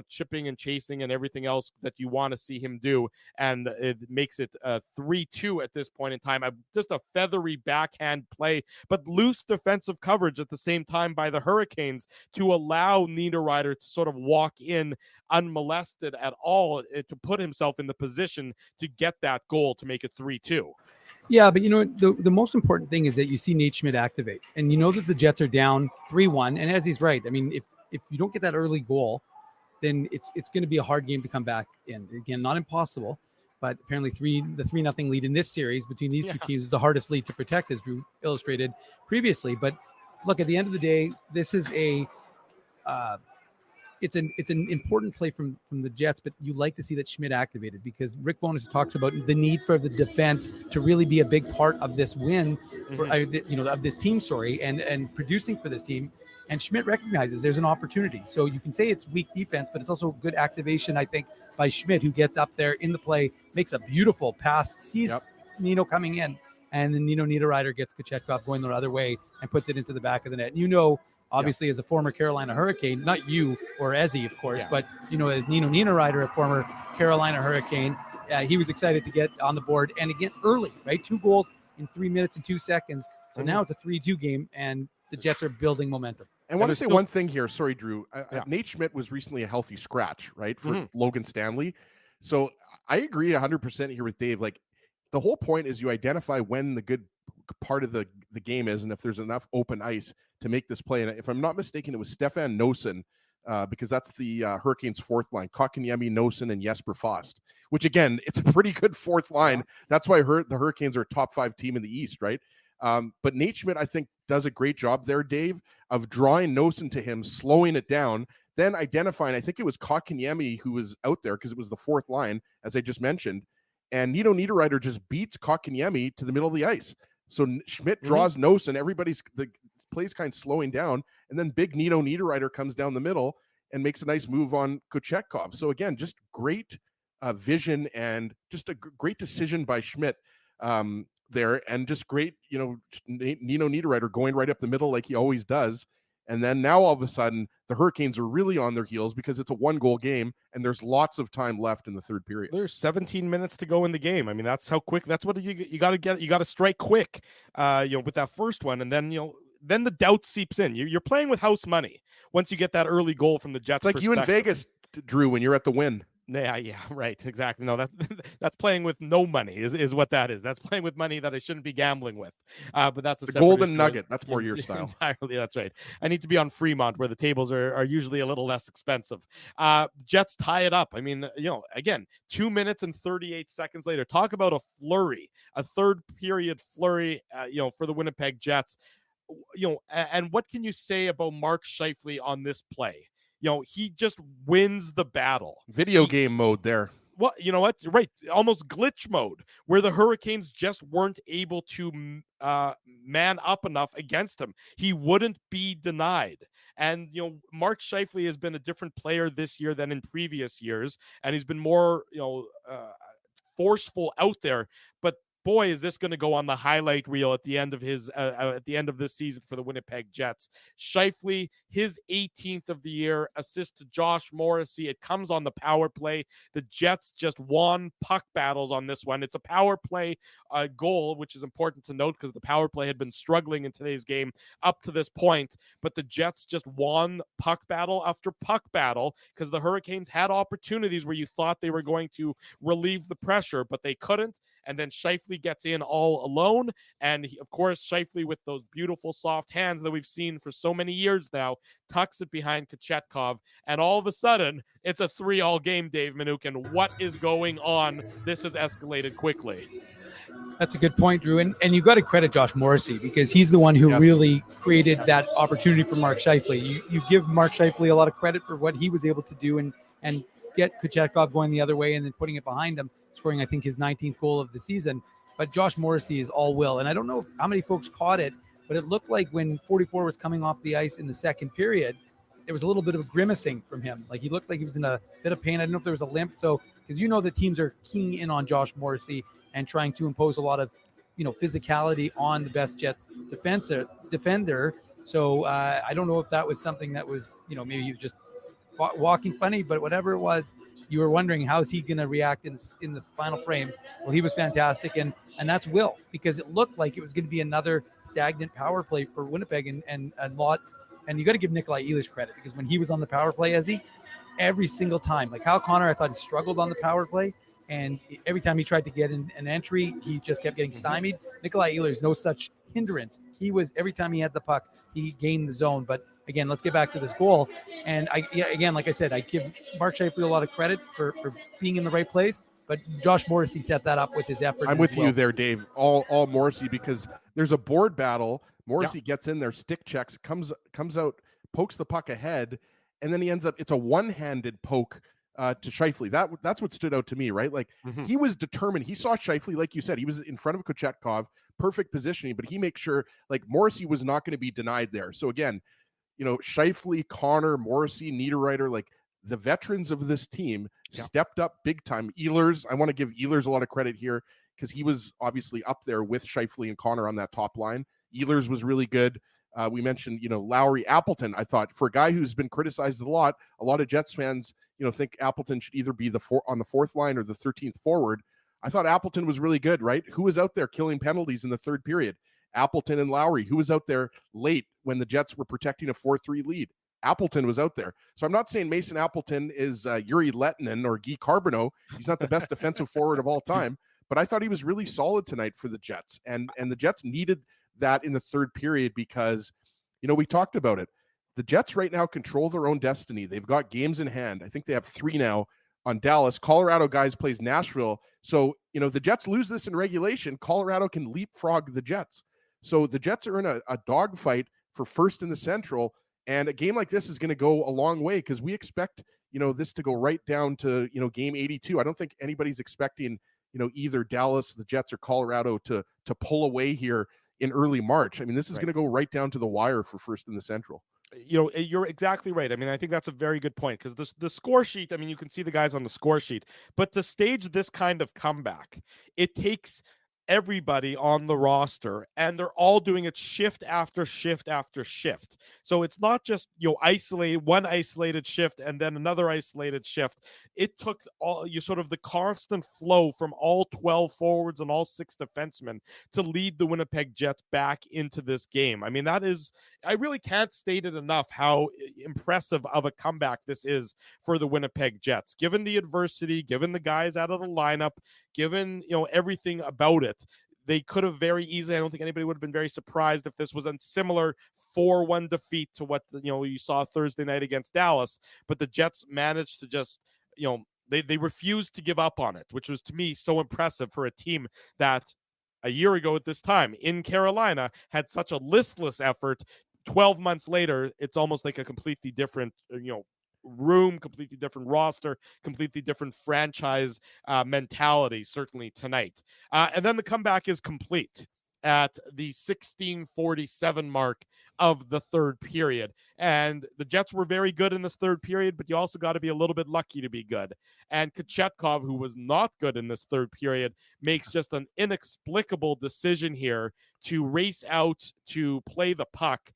chipping and chasing and everything else that you want to see him do, and it makes it 3-2 at this point in time. Just a feathery backhand play, but loose defensive coverage at the same time by the Hurricanes to allow Niederreiter to sort of walk in unmolested at all, to put himself in the position to get that goal to make it 3-2. Yeah, but the most important thing is that you see Nate Schmidt activate, and you know that the Jets are down 3-1. And as he's right, I mean, if you don't get that early goal, then it's going to be a hard game to come back in. Again, not impossible, but apparently the 3-0 lead in this series between these two teams is the hardest lead to protect, as Drew illustrated previously. But look, at the end of the day, this is it's an important play from the Jets, but you like to see that Schmidt activated, because Rick Bowness talks about the need for the defense to really be a big part of this win, for of this team story and producing for this team. And Schmidt recognizes there's an opportunity. So you can say it's weak defense, but it's also good activation, I think, by Schmidt, who gets up there in the play, makes a beautiful pass, sees Nino coming in, and then Nino Niederreiter gets Kochetkov going the other way and puts it into the back of the net. Obviously, as a former Carolina Hurricane, not you or Ezzy, of course, but, as Nino Niederreiter, a former Carolina Hurricane, he was excited to get on the board. And again, early, right? 2 goals in 3 minutes and 2 seconds. So now it's a 3-2 game, and the Jets are building momentum. I want to say one thing here. Sorry, Drew. Nate Schmidt was recently a healthy scratch, right, for Logan Stanley. So I agree 100% here with Dave. Like, the whole point is you identify when the good part of the game is, and if there's enough open ice to make this play. And if I'm not mistaken, it was Stefan Noesen, because that's the Hurricanes' 4th line: Kotkaniemi, Noesen, and Jesper Fast, which, again, it's a pretty good 4th line. Yeah. That's why the Hurricanes are a top 5 team in the East, right? But Nate Schmidt, I think, does a great job there, Dave, of drawing Noesen to him, slowing it down, then identifying, I think it was Kotkaniemi who was out there because it was the 4th line, as I just mentioned, and Nino Niederreiter just beats Kotkaniemi to the middle of the ice. So Schmidt draws Noesen, the play's kind of slowing down, and then big Nino Niederreiter comes down the middle and makes a nice move on Kochetkov. So again, just great vision and just a great decision by Schmidt there, and just great, Nino Niederreiter going right up the middle like he always does. And then now all of a sudden the Hurricanes are really on their heels because it's a 1-goal game and there's lots of time left in the 3rd period. There's 17 minutes to go in the game. I mean, that's how quick. That's what you got to get. You got to strike quick, with that first one, and then then the doubt seeps in. You're playing with house money once you get that early goal from the Jets. It's like you in Vegas, Drew, when you're at the Wynn. Yeah, right, exactly. No, that's playing with no money is what that is. That's playing with money that I shouldn't be gambling with. But that's the golden nugget. That's more your style. Entirely, that's right. I need to be on Fremont, where the tables are usually a little less expensive. Jets tie it up. I mean, again, 2 minutes and 38 seconds later. Talk about a flurry, a 3rd period flurry. For the Winnipeg Jets. And what can you say about Mark Scheifele on this play? He just wins the battle. Video game mode there. Well, you know what? Right. Almost glitch mode, where the Hurricanes just weren't able to man up enough against him. He wouldn't be denied. And, Mark Scheifele has been a different player this year than in previous years. And he's been more, forceful out there. But boy, is this going to go on the highlight reel at the end of this season for the Winnipeg Jets. Scheifele, his 18th of the year, assist to Josh Morrissey. It comes on the power play. The Jets just won puck battles on this one. It's a power play goal, which is important to note because the power play had been struggling in today's game up to this point. But the Jets just won puck battle after puck battle because the Hurricanes had opportunities where you thought they were going to relieve the pressure, but they couldn't. And then Scheifele gets in all alone. And of course, Scheifele, with those beautiful soft hands that we've seen for so many years now, tucks it behind Kochetkov. And all of a sudden, it's a 3-all game, Dave Minuk. And what is going on? This has escalated quickly. That's a good point, Drew. And you got to credit Josh Morrissey because he's the one who really created that opportunity for Mark Scheifele. You give Mark Scheifele a lot of credit for what he was able to do and get Kochetkov going the other way and then putting it behind him, scoring, I think, his 19th goal of the season. But Josh Morrissey is all will. And I don't know how many folks caught it, but it looked like when 44 was coming off the ice in the second period, there was a little bit of grimacing from him. Like he looked like he was in a bit of pain. I don't know if there was a limp. So, because the teams are keying in on Josh Morrissey and trying to impose a lot of, physicality on the best Jets defender. So I don't know if that was something that was, maybe he was just walking funny, but whatever it was, you were wondering how is he going to react in the final frame. Well, he was fantastic, and that's will, because it looked like it was going to be another stagnant power play for Winnipeg, and a lot. And you got to give Nikolai Ehlers credit because when he was on the power play, every single time, like Kyle Connor, I thought he struggled on the power play. And every time he tried to get in an entry, he just kept getting stymied. Nikolai Ehlers, no such hindrance. Every time he had the puck, he gained the zone. But again, let's get back to this goal. And like I said, I give Mark Scheifele a lot of credit for being in the right place. But Josh Morrissey set that up with his effort. I'm with you there, Dave. All Morrissey, because there's a board battle. Morrissey gets in there, stick checks, comes out, pokes the puck ahead, and then he ends up. It's a one-handed poke to Scheifele. That's what stood out to me, right? Like he was determined. He saw Scheifele, like you said, he was in front of Kochetkov, perfect positioning, but he makes sure like Morrissey was not going to be denied there. So again, Scheifele, Connor, Morrissey, Niederreiter, like the veterans of this team stepped up big time. Ehlers, I want to give Ehlers a lot of credit here because he was obviously up there with Scheifele and Connor on that top line. Ehlers was really good. We mentioned, Lowry, Appleton. I thought for a guy who's been criticized a lot of Jets fans, think Appleton should either be on the fourth line or the 13th forward. I thought Appleton was really good, right? Who was out there killing penalties in the third period? Appleton and Lowry. Who was out there late when the Jets were protecting a 4-3 lead? Appleton was out there. So I'm not saying Mason Appleton is Yuri Lettinen or Guy Carbonneau. He's not the best defensive forward of all time, but I thought he was really solid tonight for the Jets. And the Jets needed that in the third period because, we talked about it. The Jets right now control their own destiny. They've got games in hand. I think they have 3 now on Dallas. Colorado guys plays Nashville. So, the Jets lose this in regulation. Colorado can leapfrog the Jets. So the Jets are in a dogfight for first in the Central. And a game like this is going to go a long way because we expect, this to go right down to, game 82. I don't think anybody's expecting, either Dallas, the Jets, or Colorado to pull away here in early March. I mean, this is going to go right down to the wire for first in the Central. You're exactly right. I mean, I think that's a very good point because the score sheet, I mean, you can see the guys on the score sheet, but to stage this kind of comeback, it takes everybody on the roster and they're all doing it shift after shift after shift. So it's not just one isolated shift and then another isolated shift. It took the constant flow from all 12 forwards and all 6 defensemen to lead the Winnipeg Jets back into this game. I mean, I really can't state it enough how impressive of a comeback this is for the Winnipeg Jets, given the adversity, given the guys out of the lineup, given everything about it. They could have very easily, I don't think anybody would have been very surprised if this was a similar 4-1 defeat to what you saw Thursday night against Dallas, but the Jets managed to just they refused to give up on it, which was to me so impressive for a team that a year ago at this time in Carolina had such a listless effort. 12 months later, it's almost like a completely different room, completely different roster, completely different franchise mentality, certainly tonight. And then the comeback is complete. at the 16:47 mark of the third period. And the Jets were very good in this third period, but you also got to be a little bit lucky to be good. And Kochetkov, who was not good in this third period, makes just an inexplicable decision here to race out to play the puck.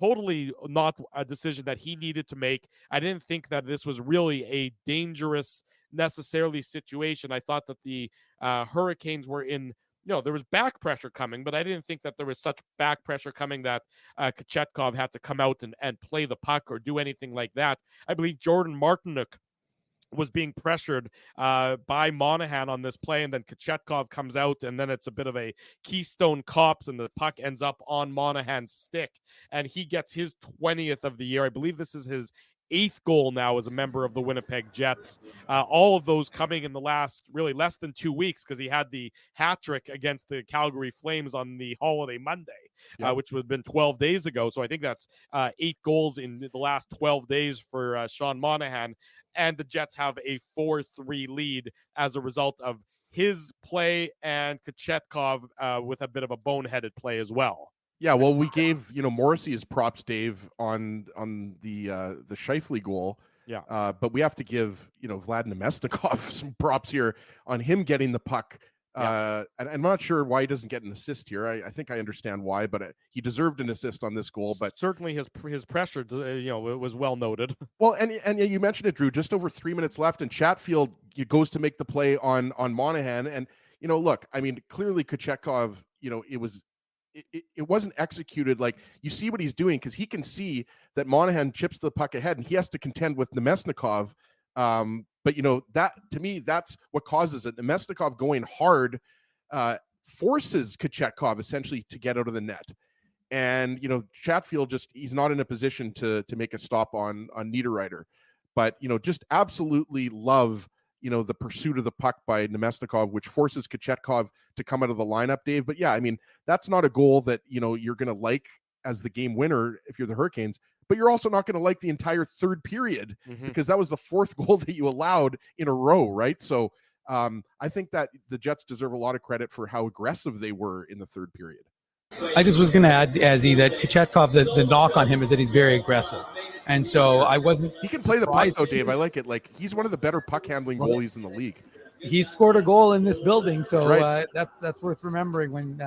Totally not a decision that he needed to make. I didn't think that this was really a dangerous necessarily situation. I thought that the Hurricanes were in, there was back pressure coming, but I didn't think that there was such back pressure coming that Kochetkov had to come out and play the puck or do anything like that. I believe Jordan Martinook was being pressured by Monahan on this play, and then Kochetkov comes out, and then it's a bit of a Keystone Cops, and the puck ends up on Monahan's stick, and he gets his 20th of the year. I believe this is his 8th goal now as a member of the Winnipeg Jets. All of those coming in the last really less than 2 weeks, because he had the hat trick against the Calgary Flames on the holiday Monday, which would have been 12 days ago. So I think that's 8 goals in the last 12 days for Sean Monahan. And the Jets have a 4-3 lead as a result of his play and Kochetkov with a bit of a boneheaded play as well. Yeah, well, we gave Morrissey his props, Dave, on the Scheifele goal. Yeah, but we have to give Vlad Nemesnikov some props here on him getting the puck. And I'm not sure why he doesn't get an assist here. I think I understand why, but he deserved an assist on this goal. But certainly his pressure, it was well noted. Well, and you mentioned it, Drew. Just over 3 minutes left, and Chatfield goes to make the play on Monahan. And look, I mean, clearly Kochetkov, it wasn't executed. Like, you see what he's doing, because he can see that Monahan chips the puck ahead, and he has to contend with Nemesnikov. But that, to me, that's what causes it. Nemesnikov going hard forces Kochetkov essentially to get out of the net. And Chatfield he's not in a position to make a stop on Niederreiter. But just absolutely love the pursuit of the puck by Nemesnikov, which forces Kochetkov to come out of the lineup, Dave. But yeah, I mean, that's not a goal that you're going to like as the game winner if you're the Hurricanes. But you're also not going to like the entire third period, because that was the 4th goal that you allowed in a row, right? So I think that the Jets deserve a lot of credit for how aggressive they were in the third period. I just was going to add, Azzy, that Kochetkov, the knock on him is that he's very aggressive. And so I wasn't. He can play the puck, though, Dave. I like it. Like, he's one of the better puck handling goalies in the league. He scored a goal in this building, so right. That's worth remembering when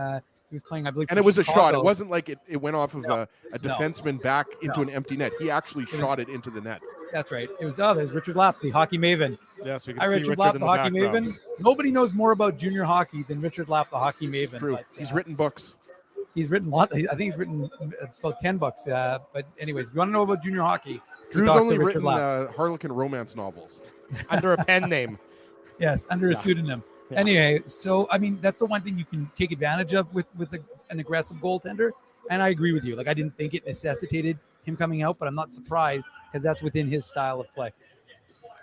he was playing, I believe. And it was Chicago. A shot. It wasn't like it went off of a defenseman back into an empty net. He actually shot it into the net. That's right. It was there's Richard Lapp, the hockey maven. Yes, we can Hi, see Richard Lapp, in the the hockey background. maven. Nobody knows more about junior hockey than Richard Lapp, the hockey maven. True. But, he's written books. He's written a lot. I think he's written about 10 books. But anyways, if you want to know about junior hockey, Drew's only written Harlequin romance novels under a pen name. Yes, under a pseudonym. Yeah. Anyway, so I mean, that's the one thing you can take advantage of with an aggressive goaltender. And I agree with you. Like, I didn't think it necessitated him coming out, but I'm not surprised, because that's within his style of play.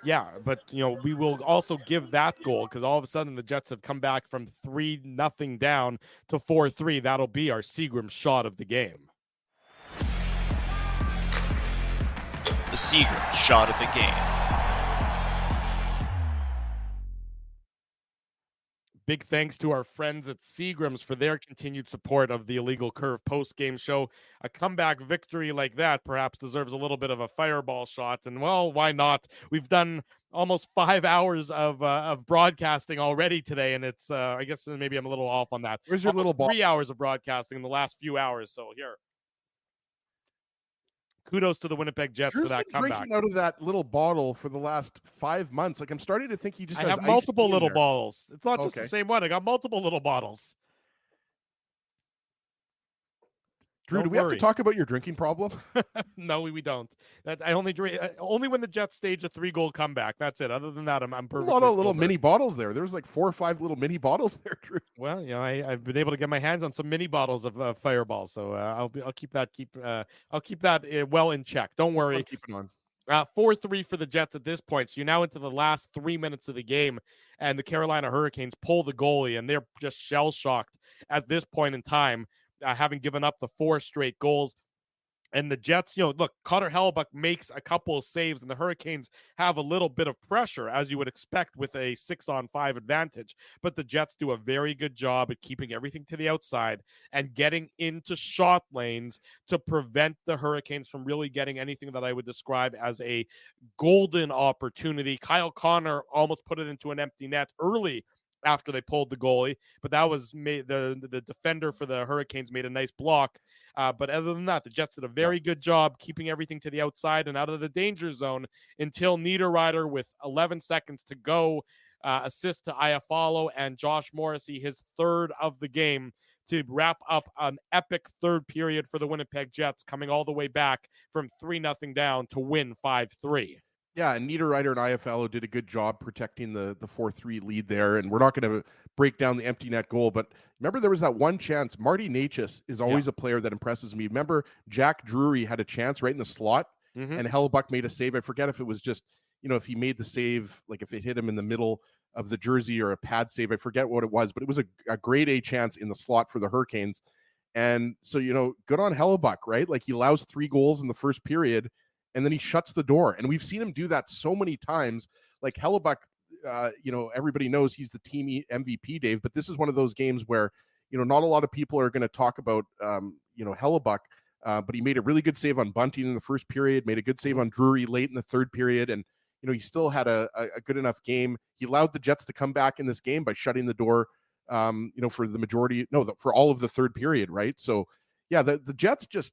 Yeah, but we will also give that goal, because all of a sudden the Jets have come back from 3-0 down to 4-3. That'll be our Seagram shot of the game. The Seagram shot of the game. Big thanks to our friends at Seagram's for their continued support of the Illegal Curve post-game show. A comeback victory like that perhaps deserves a little bit of a fireball shot, and well, why not? We've done almost 5 hours of broadcasting already today, and it's I guess maybe I'm a little off on that. Where's your little ball? 3 hours of broadcasting in the last few hours, so here. Kudos to the Winnipeg Jets Drew's for that been comeback. Drinking out of that little bottle for the last 5 months. Like, I'm starting to think he just I has have multiple little there. bottles. It's not just the same one. I got multiple little bottles. Drew, do we have to talk about your drinking problem? No, we don't. I only drink only when the Jets stage a 3-goal comeback. That's it. Other than that, I'm perfect. A lot of little mini bottles there. There was like 4 or 5 little mini bottles there, Drew. Well, I've been able to get my hands on some mini bottles of Fireball, so I'll keep that well in check. Don't worry. I'll keep it on. 4-3 for the Jets at this point. So you're now into the last 3 minutes of the game, and the Carolina Hurricanes pull the goalie, and they're just shell shocked at this point in time. Having given up the 4 straight goals. And the Jets, look, Connor Hellebuck makes a couple of saves, and the Hurricanes have a little bit of pressure, as you would expect with a 6-on-5 advantage. But the Jets do a very good job at keeping everything to the outside and getting into shot lanes to prevent the Hurricanes from really getting anything that I would describe as a golden opportunity. Kyle Connor almost put it into an empty net early after they pulled the goalie, but that was the defender for the Hurricanes made a nice block. But other than that, the Jets did a very good job keeping everything to the outside and out of the danger zone until Niederreiter, with 11 seconds to go, assist to Iafallo and Josh Morrissey, his third of the game, to wrap up an epic third period for the Winnipeg Jets, coming all the way back from 3-0 down to win 5-3. Yeah, and Niederreiter and Iafallo did a good job protecting the 4-3 lead there, and we're not going to break down the empty net goal, but remember there was that one chance. Marty Necas is always a player that impresses me. Remember Jack Drury had a chance right in the slot, and Hellebuck made a save. I forget if it was just, if he made the save, like if it hit him in the middle of the jersey or a pad save. I forget what it was, but it was a grade A chance in the slot for the Hurricanes. And so, good on Hellebuck, right? Like he allows 3 goals in the first period, and then he shuts the door. And we've seen him do that so many times. Like Hellebuck, everybody knows he's the team MVP, Dave, but this is one of those games where, not a lot of people are going to talk about, Hellebuck, but he made a really good save on Bunting in the first period, made a good save on Drury late in the third period. And, he still had a good enough game. He allowed the Jets to come back in this game by shutting the door, for the majority, for all of the third period, right? So, yeah, the Jets just,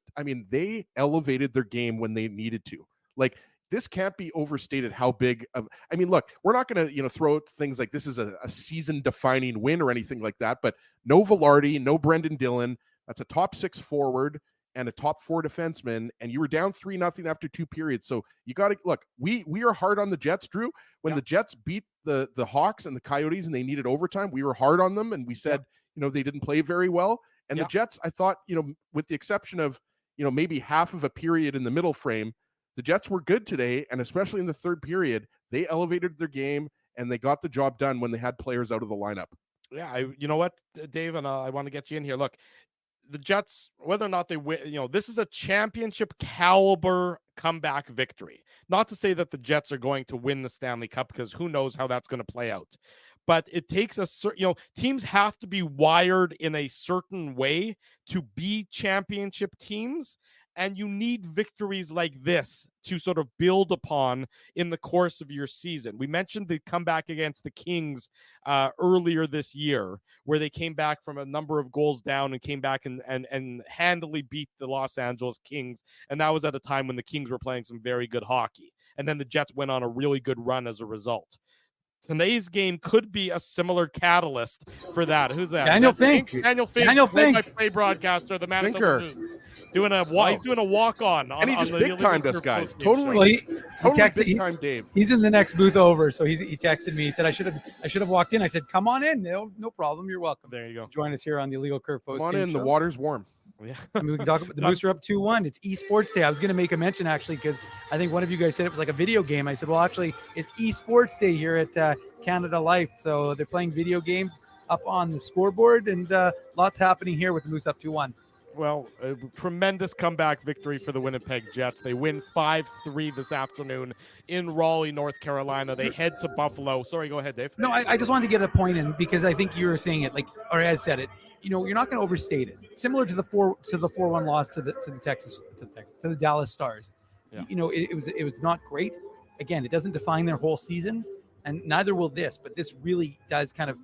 they elevated their game when they needed to. Like, this can't be overstated how big of, look, we're not going to, throw out things like this is a season-defining win or anything like that, but no Velarde, no Brendan Dillon. That's a top 6 forward and a top 4 defenseman, and you were down 3-0 after 2 periods. So you got to, look, we are hard on the Jets, Drew. When the Jets beat the Hawks and the Coyotes and they needed overtime, we were hard on them, and we said, they didn't play very well. And the Jets, I thought, with the exception of, maybe half of a period in the middle frame, the Jets were good today. And especially in the third period, they elevated their game and they got the job done when they had players out of the lineup. Yeah. You know what, Dave, and I want to get you in here. Look, the Jets, whether or not they win, this is a championship caliber comeback victory. Not to say that the Jets are going to win the Stanley Cup, because who knows how that's going to play out. But it takes a certain, teams have to be wired in a certain way to be championship teams. And you need victories like this to sort of build upon in the course of your season. We mentioned the comeback against the Kings earlier this year, where they came back from a number of goals down and came back and handily beat the Los Angeles Kings. And that was at a time when the Kings were playing some very good hockey. And then the Jets went on a really good run as a result. Today's game could be a similar catalyst for that. Who's that? Daniel Fink. Daniel Fink. Play-by-play broadcaster, the Manitoba News. He's doing a walk-on. And he just big-timed us, guys. Totally. Well, he texted, big-time Dave. He's in the next booth over, so he texted me. He said, I should have walked in. I said, come on in. No problem. You're welcome. There you go. Join us here on the Illegal Curve Post. Come on in. The water's warm. Yeah. We can talk about the Moose are up 2-1. It's esports day. I was going to make a mention, actually, because I think one of you guys said it was like a video game. I said, well, actually, it's esports day here at Canada Life. So they're playing video games up on the scoreboard, and lots happening here with the Moose up 2-1. Well, a tremendous comeback victory for the Winnipeg Jets. They win 5-3 this afternoon in Raleigh, North Carolina. They head to Buffalo. Sorry, go ahead, Dave. No, I just wanted to get a point in, because I think you were saying it, or as said it. You're not going to overstate it. Similar to the 4-1 loss to the Dallas Stars. Yeah. It was not great. Again, it doesn't define their whole season, and neither will this. But this really does kind of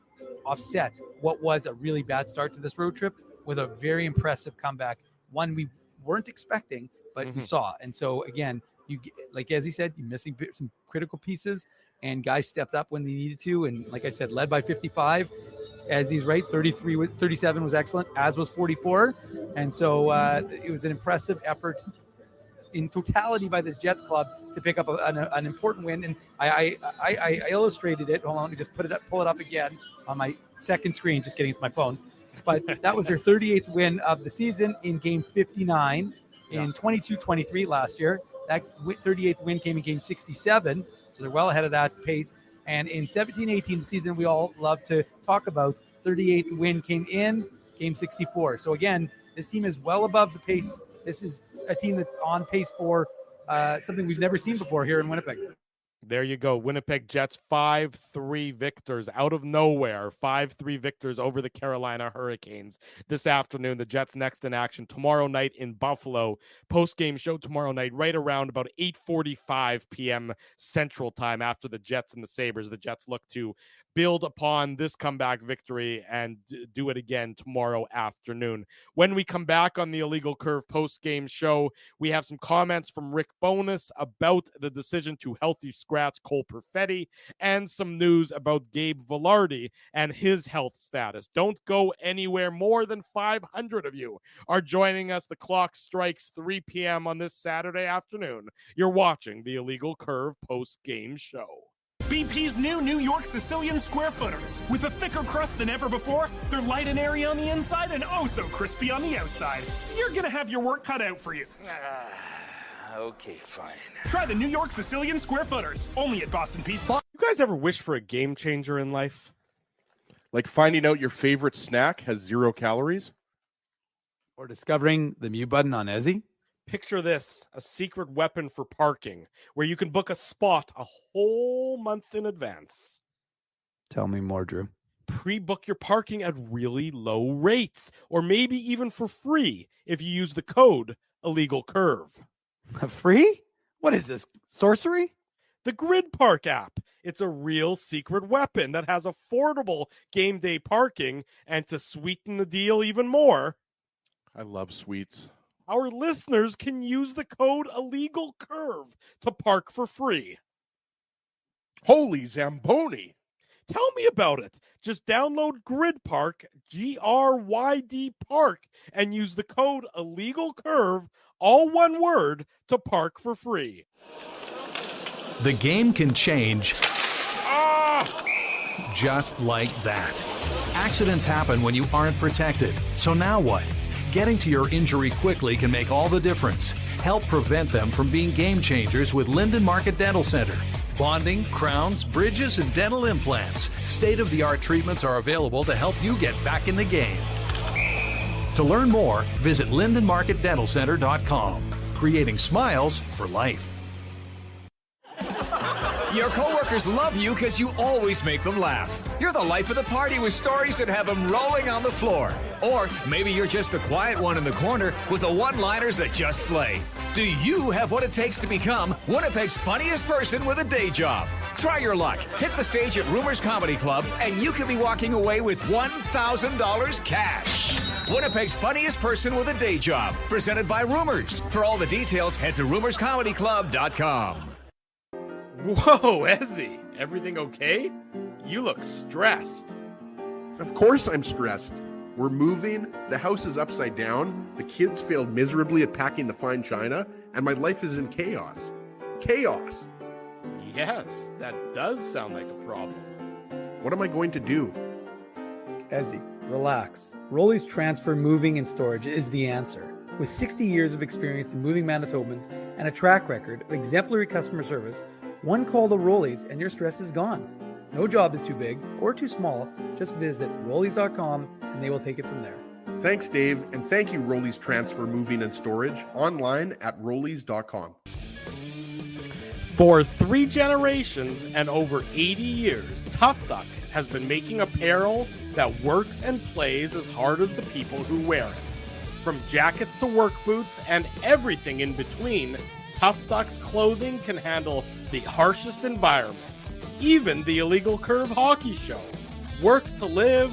offset what was a really bad start to this road trip with a very impressive comeback, one we weren't expecting, but we saw. And so again, as he said, you're missing some critical pieces, and guys stepped up when they needed to. And like I said, led by 55. As he's right, 37 was excellent, as was 44. And so it was an impressive effort in totality by this Jets club to pick up an important win. And I illustrated it. Hold on, let me just pull it up again on my second screen. Just getting into my phone. But that was their 38th win of the season in game 59 in 22-23 last year. That 38th win came in game 67. So they're well ahead of that pace. And in 17-18, the season we all love to talk about, 38th win came in game 64. So again, this team is well above the pace. This is a team that's on pace for something we've never seen before here in Winnipeg. There you go. Winnipeg Jets 5-3 victors out of nowhere. 5-3 victors over the Carolina Hurricanes this afternoon. The Jets next in action tomorrow night in Buffalo. Post-game show tomorrow night right around about 8:45 p.m. Central Time after the Jets and the Sabres. The Jets look to build upon this comeback victory and do it again tomorrow afternoon. When we come back on the Illegal Curve post-game show, we have some comments from Rick Bowness about the decision to healthy scratch Cole Perfetti and some news about Gabe Velarde and his health status. Don't go anywhere. More than 500 of you are joining us. The clock strikes 3 p.m. on this Saturday afternoon. You're watching the Illegal Curve post-game show. BP's new New York Sicilian Square Footers. With a thicker crust than ever before, they're light and airy on the inside and oh so crispy on the outside. You're gonna have your work cut out for you. Okay, fine. Try the New York Sicilian Square Footers, only at Boston Pizza. You guys ever wish for a game changer in life? Like finding out your favorite snack has 0 calories? Or discovering the mute button on Ezzy? Picture this, a secret weapon for parking where you can book a spot a whole month in advance. Tell me more, Drew. Pre-book your parking at really low rates, or maybe even for free if you use the code Illegal Curve. Free? What is this, sorcery? The Grid Park app. It's a real secret weapon that has affordable game day parking, and to sweeten the deal even more, I love sweets. our listeners can use the code Illegal Curve to park for free. Holy Zamboni. Tell me about it. Just download Grid Park, GRYD Park, and use the code Illegal Curve, all one word, to park for free. The game can change just like that. Accidents happen when you aren't protected. So now what? Getting to your injury quickly can make all the difference. Help prevent them from being game changers with Linden Market Dental Center. Bonding, crowns, bridges, and dental implants. State-of-the-art treatments are available to help you get back in the game. To learn more, visit LindenMarketDentalCenter.com. Creating smiles for life. Your coworkers love you because you always make them laugh. You're the life of the party with stories that have them rolling on the floor. Or maybe you're just the quiet one in the corner with the one-liners that just slay. Do you have what it takes to become Winnipeg's funniest person with a day job? Try your luck. Hit the stage at Rumors Comedy Club, and you could be walking away with $1,000 cash. Winnipeg's funniest person with a day job. Presented by Rumors. For all the details, head to rumorscomedyclub.com. Whoa, Ezzy, everything okay? You look stressed. Of course I'm stressed. We're moving, the house is upside down, the kids failed miserably at packing the fine china, and my life is in chaos. Chaos! Yes, that does sound like a problem. What am I going to do? Ezzy, relax. Rolly's Transfer Moving and Storage is the answer. With 60 years of experience in moving Manitobans and a track record of exemplary customer service, one call to Rolly's and your stress is gone. No job is too big or too small. Just visit Rollies.com and they will take it from there. Thanks, Dave, and thank you, Rollies Transfer Moving and Storage, online at Rollies.com. For 3 generations and over 80 years, Tough Duck has been making apparel that works and plays as hard as the people who wear it. From jackets to work boots and everything in between, Tough Duck's clothing can handle the harshest environments, even the Illegal Curve hockey show. Work to live,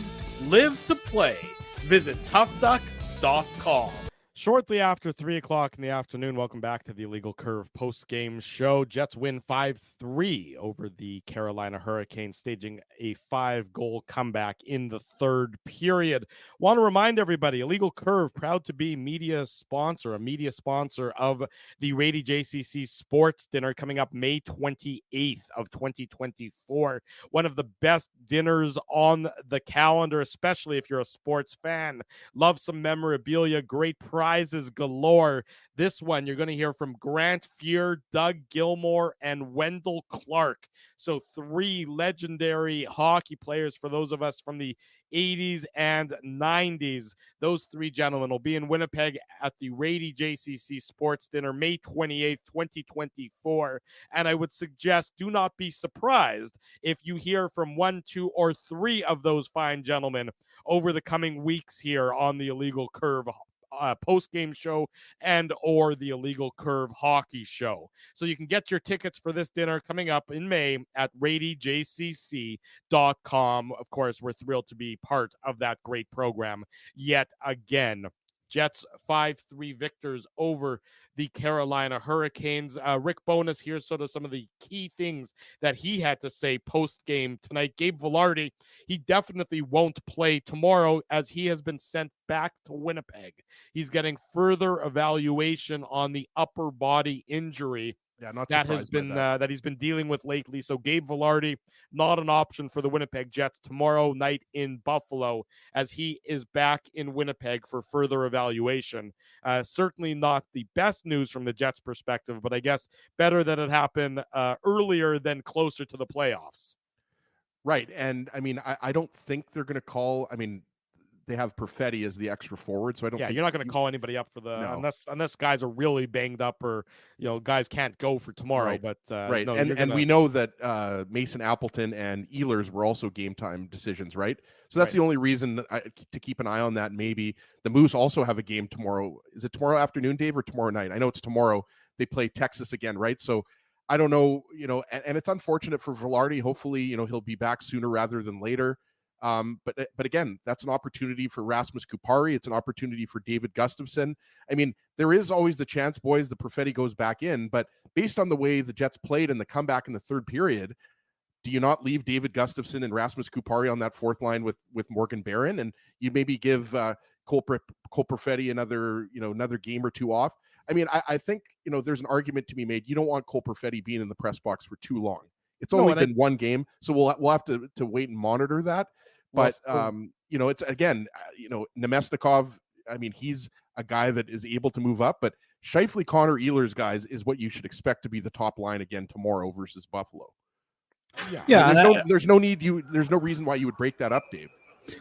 live to play. Visit toughduck.com. Shortly after 3 o'clock in the afternoon, welcome back to the Illegal Curve post-game show. Jets win 5-3 over the Carolina Hurricanes, staging a 5-goal comeback in the third period. Want to remind everybody, Illegal Curve, proud to be a media sponsor of the Rady JCC Sports Dinner coming up May 28th of 2024. One of the best dinners on the calendar, especially if you're a sports fan. Love some memorabilia, great prize surprises galore. This one, you're going to hear from Grant Fuhr, Doug Gilmore, and Wendell Clark. So 3 legendary hockey players for those of us from the 80s and 90s. Those 3 gentlemen will be in Winnipeg at the Rady JCC Sports Dinner, May 28th, 2024. And I would suggest do not be surprised if you hear from 1, 2, or 3 of those fine gentlemen over the coming weeks here on the Illegal Curve post-game show and or the Illegal Curve hockey show. So you can get your tickets for this dinner coming up in May at radyjcc.com. Of course, we're thrilled to be part of that great program yet again. Jets 5-3 victors over the Carolina Hurricanes. Rick Bowness, here's sort of some of the key things that he had to say post-game tonight. Gabe Vilardi, he definitely won't play tomorrow as he has been sent back to Winnipeg. He's getting further evaluation on the upper body injury that he's been dealing with lately. So Gabe Vilardi, not an option for the Winnipeg Jets tomorrow night in Buffalo, as he is back in Winnipeg for further evaluation. Certainly not the best news from the Jets' perspective, but I guess better that it happened earlier than closer to the playoffs. Right. And I mean, I don't think they're going to call. I mean, they have Perfetti as the extra forward, so I don't. Yeah, think you're not going to call anybody up for unless guys are really banged up or guys can't go for tomorrow. Right. But right, no, and we know that Mason Appleton and Ehlers were also game time decisions, right? So that's the only reason to keep an eye on that. Maybe the Moose also have a game tomorrow. Is it tomorrow afternoon, Dave, or tomorrow night? I know it's tomorrow. They play Texas again, right? So I don't know, and it's unfortunate for Vilardi. Hopefully, he'll be back sooner rather than later. But again, that's an opportunity for Rasmus Kupari. It's an opportunity for David Gustafsson. I mean, there is always the chance, boys, the Perfetti goes back in. But based on the way the Jets played and the comeback in the third period, do you not leave David Gustafsson and Rasmus Kupari on that fourth line with Morgan Barron, and you maybe give Cole Perfetti another game or 2 off? I mean, I think there's an argument to be made. You don't want Cole Perfetti being in the press box for too long. It's only been 1 game, so we'll have to wait and monitor that. But it's again, Nemesnikov. I mean, he's a guy that is able to move up. But Scheifele, Connor, Ehlers, guys, is what you should expect to be the top line again tomorrow versus Buffalo. Yeah. I mean, there's no reason why you would break that up, Dave.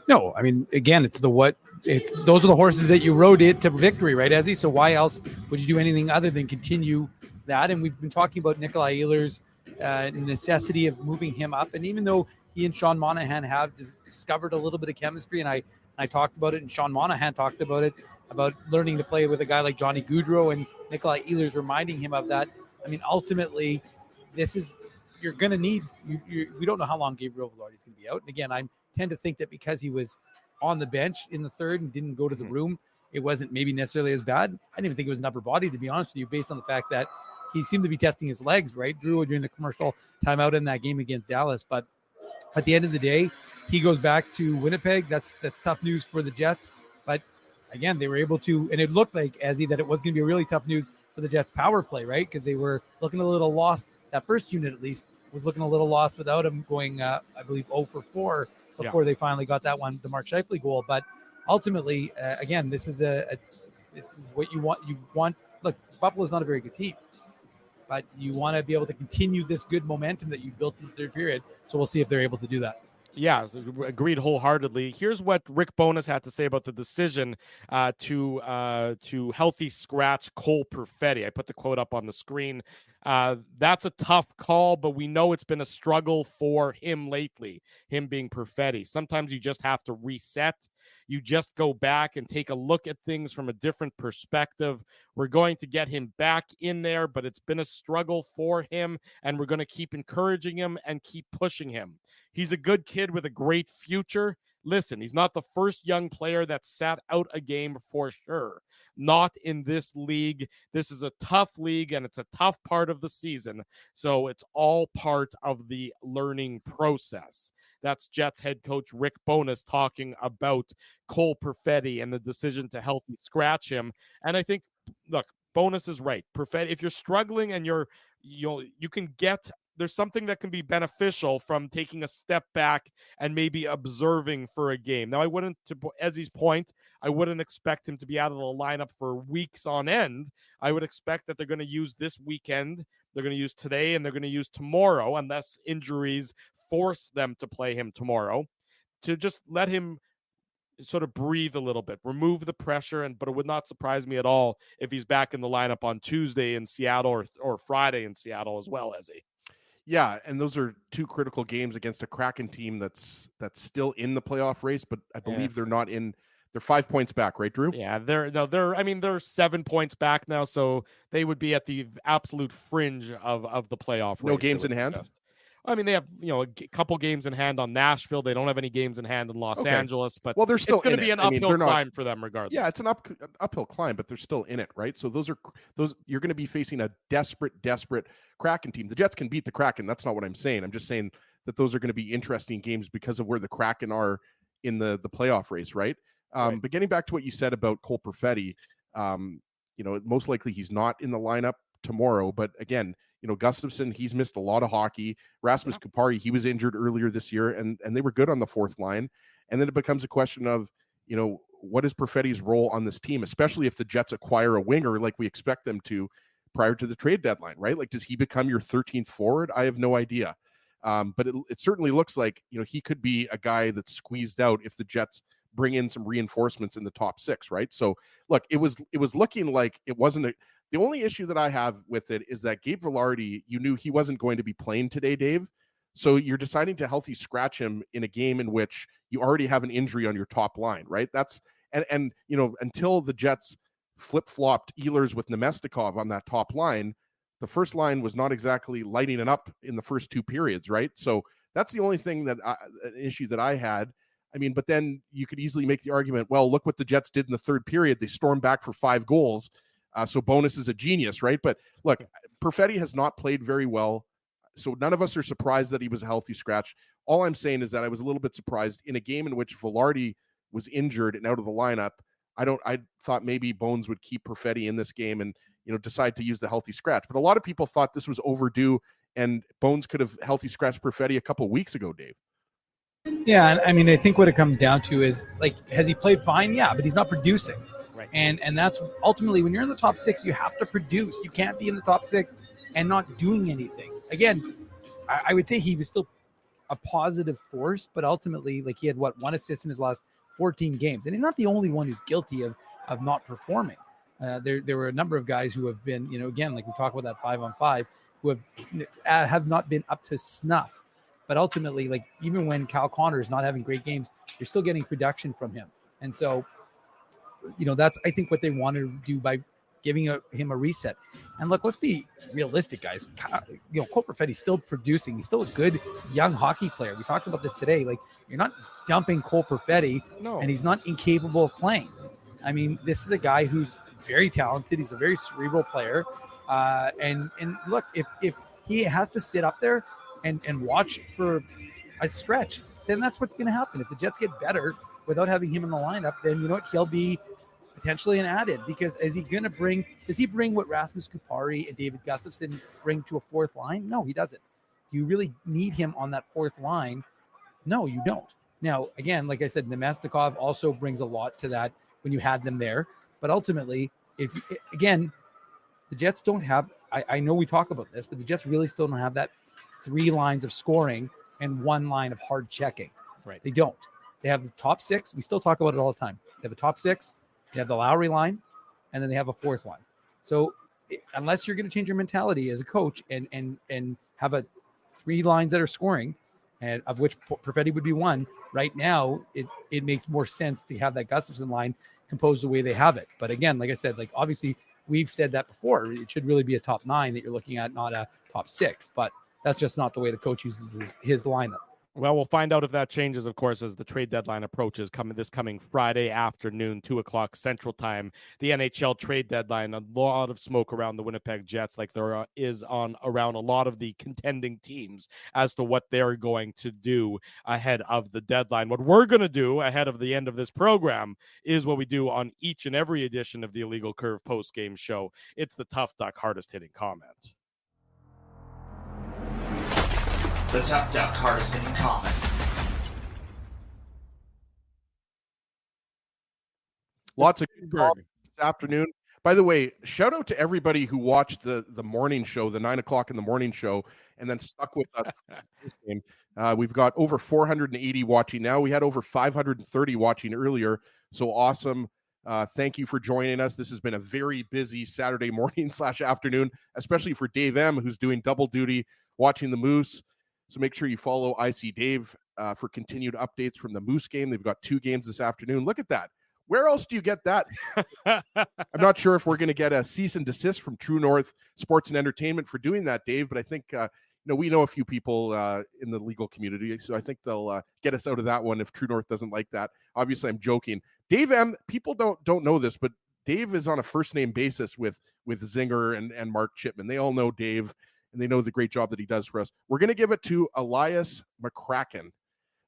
No, I mean, again, those are the horses that you rode it to victory, right, Ezzy? So why else would you do anything other than continue that? And we've been talking about Nikolai Ehlers' necessity of moving him up, and even though he and Sean Monahan have discovered a little bit of chemistry, and I talked about it, and Sean Monahan talked about it, about learning to play with a guy like Johnny Gaudreau, and Nikolai Ehlers reminding him of that. I mean, ultimately, you're going to need. We don't know how long Gabriel Vilardi is going to be out. And again, I tend to think that because he was on the bench in the third and didn't go to the room, it wasn't maybe necessarily as bad. I didn't even think it was an upper body, to be honest with you, based on the fact that he seemed to be testing his legs, right, Drew, during the commercial timeout in that game against Dallas. But at the end of the day, he goes back to Winnipeg. That's tough news for the Jets. But again, they were able to, and it looked like, Ezzy, that it was going to be really tough news for the Jets power play, right? Because they were looking a little lost. That first unit, at least, was looking a little lost without him going, I believe, 0 for 4 before they finally got that one, the Mark Scheifele goal. But ultimately, again, this is what you want. You want. Look, Buffalo's not a very good team, but you want to be able to continue this good momentum that you built in the third period. So we'll see if they're able to do that. Yeah, agreed wholeheartedly. Here's what Rick Bowness had to say about the decision to healthy scratch Cole Perfetti. I put the quote up on the screen. That's a tough call, but we know it's been a struggle for him lately, him being Perfetti. Sometimes you just have to reset. You just go back and take a look at things from a different perspective. We're going to get him back in there, but it's been a struggle for him, and we're going to keep encouraging him and keep pushing him. He's a good kid with a great future. Listen, he's not the first young player that sat out a game for sure. Not in this league. This is a tough league, and it's a tough part of the season. So it's all part of the learning process. That's Jets head coach Rick Bowness talking about Cole Perfetti and the decision to healthy scratch him. And I think, look, Bowness is right. Perfetti, if you're struggling and you can get there's something that can be beneficial from taking a step back and maybe observing for a game. Now, I wouldn't, to Ezzy's point, I wouldn't expect him to be out of the lineup for weeks on end. I would expect that they're going to use this weekend, they're going to use today, and they're going to use tomorrow, unless injuries force them to play him tomorrow, to just let him sort of breathe a little bit, remove the pressure. But it would not surprise me at all if he's back in the lineup on Tuesday in Seattle or Friday in Seattle as well, Ezzy. Yeah, and those are two critical games against a Kraken team that's still in the playoff race, but I believe they're not in. They're 5 points back, right, Drew? Yeah, they're 7 points back now, so they would be at the absolute fringe of the playoff race. No games in hand? I mean, they have, a couple games in hand on Nashville. They don't have any games in hand in Los Angeles, but they're still it's going to be an uphill climb for them regardless. Yeah, it's an uphill climb, but they're still in it, right? So those you're going to be facing a desperate Kraken team. The Jets can beat the Kraken. That's not what I'm saying. I'm just saying that those are going to be interesting games because of where the Kraken are in the playoff race, right? Right. But getting back to what you said about Cole Perfetti, most likely he's not in the lineup tomorrow, but again, Gustafsson, he's missed a lot of hockey. Rasmus Kupari, he was injured earlier this year, and they were good on the fourth line. And then it becomes a question of, what is Perfetti's role on this team, especially if the Jets acquire a winger like we expect them to prior to the trade deadline, right? Like, does he become your 13th forward? I have no idea. But it certainly looks like, he could be a guy that's squeezed out if the Jets bring in some reinforcements in the top six, right? So, look, it was looking like it wasn't the only issue that I have with it is that Gabe Vilardi, you knew he wasn't going to be playing today, Dave. So you're deciding to healthy scratch him in a game in which you already have an injury on your top line, right? That's and until the Jets flip-flopped Ehlers with Nemestikov on that top line, the first line was not exactly lighting it up in the first two periods, right? So that's the only thing an issue that I had. I mean, but then you could easily make the argument, well, look what the Jets did in the third period. They stormed back for 5 goals. So Bonus is a genius, right? But look, Perfetti has not played very well. So none of us are surprised that he was a healthy scratch. All I'm saying is that I was a little bit surprised in a game in which Vilardi was injured and out of the lineup. I thought maybe Bones would keep Perfetti in this game and, decide to use the healthy scratch. But a lot of people thought this was overdue and Bones could have healthy scratched Perfetti a couple of weeks ago, Dave. Yeah, I mean, I think what it comes down to is, like, has he played fine? Yeah, but he's not producing. Right. And that's ultimately, when you're in the top 6, you have to produce. You can't be in the top 6 and not doing anything. Again, I would say he was still a positive force, but ultimately, like, he had one assist in his last 14 games. And he's not the only one who's guilty of not performing. There were a number of guys who have been, again, like we talk about that 5-on-5, who have not been up to snuff. But ultimately, like, even when Kyle Connor is not having great games, you're still getting production from him. And so, that's, I think, what they wanted to do by giving him a reset. And look, let's be realistic, guys. Cole Perfetti's still producing. He's still a good young hockey player. We talked about this today. Like, you're not dumping Cole Perfetti, and he's not incapable of playing. I mean, this is a guy who's very talented. He's a very cerebral player. And look, if he has to sit up there and watch for a stretch, then that's what's going to happen. If the Jets get better without having him in the lineup, then he'll be potentially an added, because does he bring what Rasmus Kupari and David Gustafsson bring to a fourth line? No, he doesn't. Do you really need him on that fourth line? No, you don't. Now, again, like I said, Nemestikov also brings a lot to that when you had them there. But ultimately, the Jets don't have, I know we talk about this, but the Jets really still don't have that 3 lines of scoring and 1 line of hard checking. Right. They don't. They have the top 6. We still talk about it all the time. They have a top 6. They have the Lowry line, and then they have a fourth line. So unless you're going to change your mentality as a coach and have 3 lines that are scoring, and of which Perfetti would be one, right now it makes more sense to have that Gustafsson line composed the way they have it. But again, like I said, like, obviously we've said that before, it should really be a top 9 that you're looking at, not a top 6. But that's just not the way the coach uses his lineup. Well, we'll find out if that changes, of course, as the trade deadline approaches this coming Friday afternoon, 2:00 Central Time. The NHL trade deadline, a lot of smoke around the Winnipeg Jets, like there is around a lot of the contending teams as to what they're going to do ahead of the deadline. What we're going to do ahead of the end of this program is what we do on each and every edition of the Illegal Curve post-game show. It's the Tough Duck hardest hitting comment. The Tough Duck Partisan Comment. Lots of good calls this afternoon. By the way, shout out to everybody who watched the morning show, the 9 o'clock in the morning show, and then stuck with us. This game. We've got over 480 watching now. We had over 530 watching earlier. So awesome. Thank you for joining us. This has been a very busy Saturday morning / afternoon, especially for Dave M, who's doing double duty watching the Moose. So make sure you follow IC Dave for continued updates from the Moose game. They've got 2 games this afternoon. Look at that. Where else do you get that? I'm not sure if we're going to get a cease and desist from True North Sports and Entertainment for doing that, Dave, but I think we know a few people in the legal community, so I think they'll get us out of that one if True North doesn't like that. Obviously, I'm joking. Dave M, people don't know this, but Dave is on a first-name basis with Zinger and Mark Chipman. They all know Dave, and they know the great job that he does for us. We're going to give it to Elias McCracken.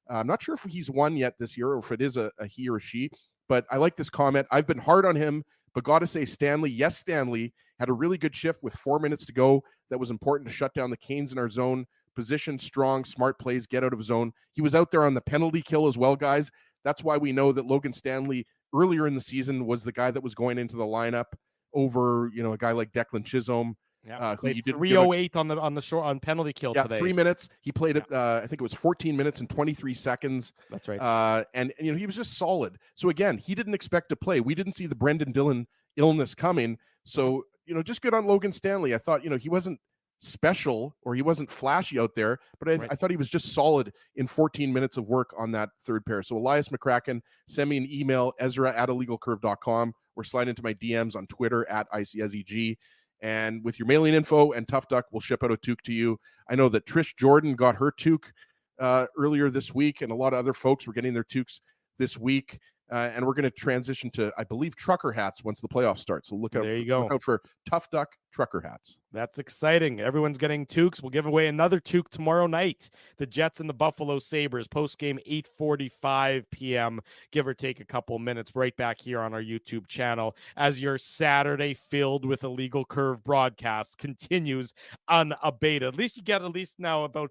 I'm not sure if he's won yet this year or if it is a he or she, but I like this comment. I've been hard on him, but got to say Stanley, yes, Stanley had a really good shift with 4 minutes to go. That was important to shut down the Canes in our zone. Position strong, smart plays, get out of zone. He was out there on the penalty kill as well, guys. That's why we know that Logan Stanley earlier in the season was the guy that was going into the lineup over, a guy like Declan Chisholm. Yeah, who you did 3:08 on the short on penalty kill today. 3 minutes. He played it. I think it was 14 minutes and 23 seconds. That's right. And he was just solid. So again, he didn't expect to play. We didn't see the Brendan Dillon illness coming. So just good on Logan Stanley. I thought he wasn't special or he wasn't flashy out there, but I thought he was just solid in 14 minutes of work on that third pair. So Elias McCracken, send me an email, Ezra@illegalcurve.com, or slide into my DMs on Twitter @ICSEG. And with your mailing info and Tough Duck, we'll ship out a toque to you. I know that Trish Jordan got her toque earlier this week, and a lot of other folks were getting their toques this week. And we're going to transition to, I believe, trucker hats once the playoffs start. So look out for Tough Duck trucker hats. That's exciting. Everyone's getting toques. We'll give away another toque tomorrow night. The Jets and the Buffalo Sabres, post-game 8:45 p.m., give or take a couple minutes, right back here on our YouTube channel as your Saturday filled with Illegal Curve broadcast continues unabated. At least you get now about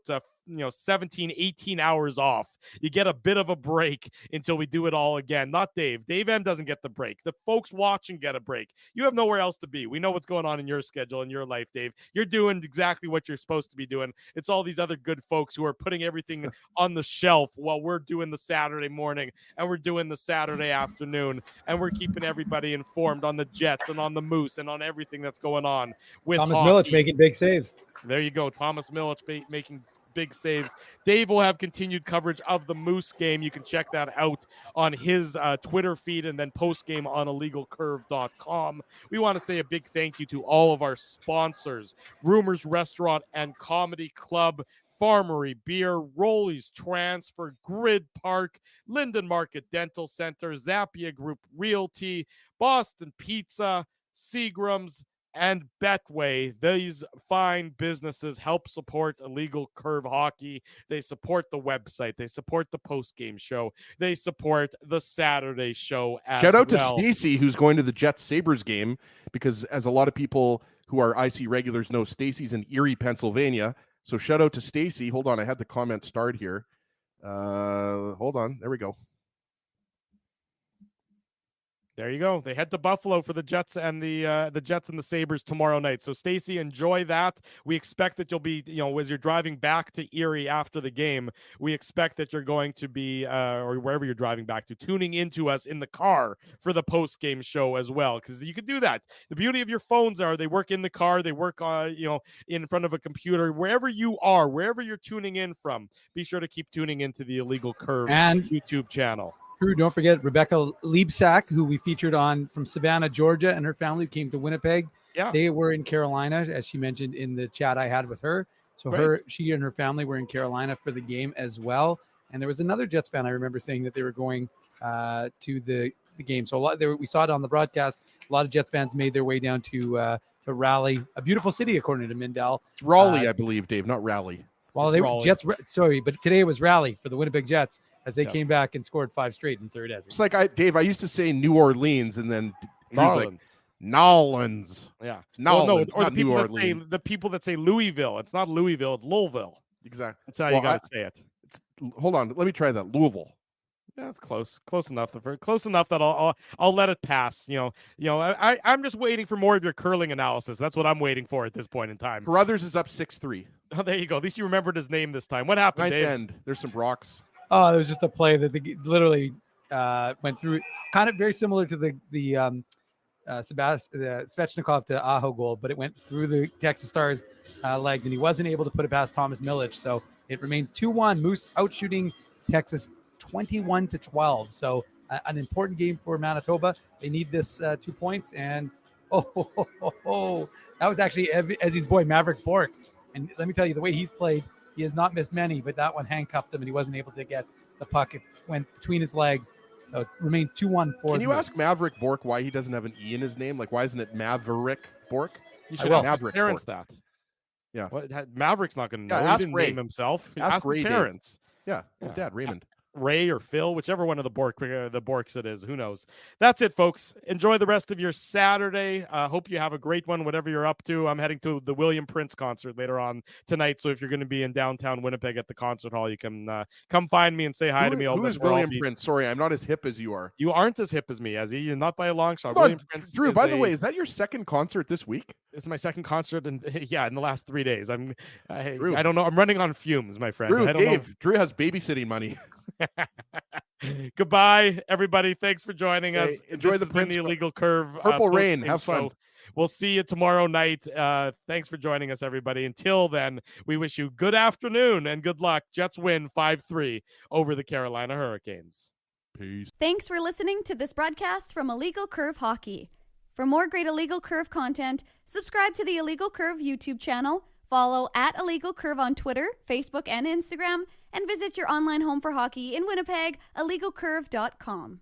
17, 18 hours off. You get a bit of a break until we do it all again. Not Dave. Dave M doesn't get the break. The folks watching get a break. You have nowhere else to be. We know what's going on in your schedule, in your life, Dave. You're doing exactly what you're supposed to be doing. It's all these other good folks who are putting everything on the shelf while we're doing the Saturday morning and we're doing the Saturday afternoon, and we're keeping everybody informed on the Jets and on the Moose and on everything that's going on with Thomas hockey. Milich making big saves. There you go. Thomas Milich making big saves. Dave will have continued coverage of the Moose game. You can check that out on his Twitter feed and then post game on illegalcurve.com. We want to say a big thank you to all of our sponsors: Rumors Restaurant and Comedy Club, Farmery Beer, Rollies Transfer, Grid Park, Linden Market Dental Center, Zappia Group Realty, Boston Pizza, Seagram's, and Betway. These fine businesses help support Illegal Curve Hockey. They support the website. They support the post-game show. They support the Saturday show as Shout out well. to Stacy, who's going to the Jets Sabres game, because as a lot of people who are IC regulars know, Stacy's in Erie, Pennsylvania. So shout out to Stacy. Hold on, I had the comment start here. Hold on, there we go. There you go. They head to Buffalo for the Jets and the Jets and the Sabres tomorrow night. So Stacy, enjoy that. We expect that you'll be, as you're driving back to Erie after the game, we expect that you're going to be, or wherever you're driving back to, tuning into us in the car for the post-game show as well, because you can do that. The beauty of your phones are they work in the car, they work in front of a computer, wherever you are, wherever you're tuning in from. Be sure to keep tuning into the Illegal Curve and YouTube channel. True. Don't forget Rebecca Liebsack, who we featured on from Savannah, Georgia, and her family came to Winnipeg. Yeah. They were in Carolina, as she mentioned in the chat I had with her. So Great. she and her family were in Carolina for the game as well. And there was another Jets fan I remember saying that they were going to the game. So we saw it on the broadcast. A lot of Jets fans made their way down to Raleigh, a beautiful city according to Mindell. It's Raleigh, I believe, Dave, not Raleigh. Well, they were Jets. Sorry, but today it was Raleigh for the Winnipeg Jets as they came back and scored 5 straight in third. It's like Dave. I used to say New Orleans, and then Drew's like Nolans. Yeah, it's Nolans, or not New Orleans. the people that say Louisville. It's not Louisville. It's Louisville. Exactly. That's how you got to say it. Hold on. Let me try that. Louisville. Yeah, it's close enough. Close enough that I'll let it pass. I'm just waiting for more of your curling analysis. That's what I'm waiting for at this point in time. Carruthers is up 6-3. Oh, there you go. At least you remembered his name this time. What happened, Dave? End. There's some rocks. Oh, there was just a play that they literally went through, kind of very similar to the Svechnikov to Aho goal, but it went through the Texas Stars legs, and he wasn't able to put it past Thomas Milic. So it remains 2-1. Moose outshooting Texas 21-12. So an important game for Manitoba. They need this 2 points. And that was actually Ezzy's boy Maverick Bork. And let me tell you, the way he's played, he has not missed many, but that one handcuffed him, and he wasn't able to get the puck. It went between his legs. So it remains 2-1 for. Can you ask Maverick Bork why he doesn't have an E in his name? Like, why isn't it Maverick Bork? You should ask his parents Bork. that. Yeah. Maverick's not going to know. Ask He didn't Ray. name himself. Ask his Ray, parents. Yeah, his dad, Raymond. Ray or Phil, whichever one of the Borks it is. Who knows? That's it, folks. Enjoy the rest of your Saturday. Hope you have a great one, whatever you're up to. I'm heading to the William Prince concert later on tonight. So if you're going to be in downtown Winnipeg at the concert hall, you can come find me and say hi to me. Who is William Prince? Sorry, I'm not as hip as you are. You aren't as hip as me, Ezzy. You're not by a long shot. William Prince. Drew, by the way, is that your second concert this week? It's my second concert, and in the last 3 days. I don't know. I'm running on fumes, my friend. Drew has babysitting money. Goodbye, everybody. Thanks for joining us. Enjoy the Illegal Curve. Purple Rain. Have fun. We'll see you tomorrow night. Thanks for joining us, everybody. Until then, we wish you good afternoon and good luck. Jets win 5-3 over the Carolina Hurricanes. Peace. Thanks for listening to this broadcast from Illegal Curve Hockey. For more great Illegal Curve content, subscribe to the Illegal Curve YouTube channel, follow @Illegal Curve on Twitter, Facebook, and Instagram, and visit your online home for hockey in Winnipeg, illegalcurve.com.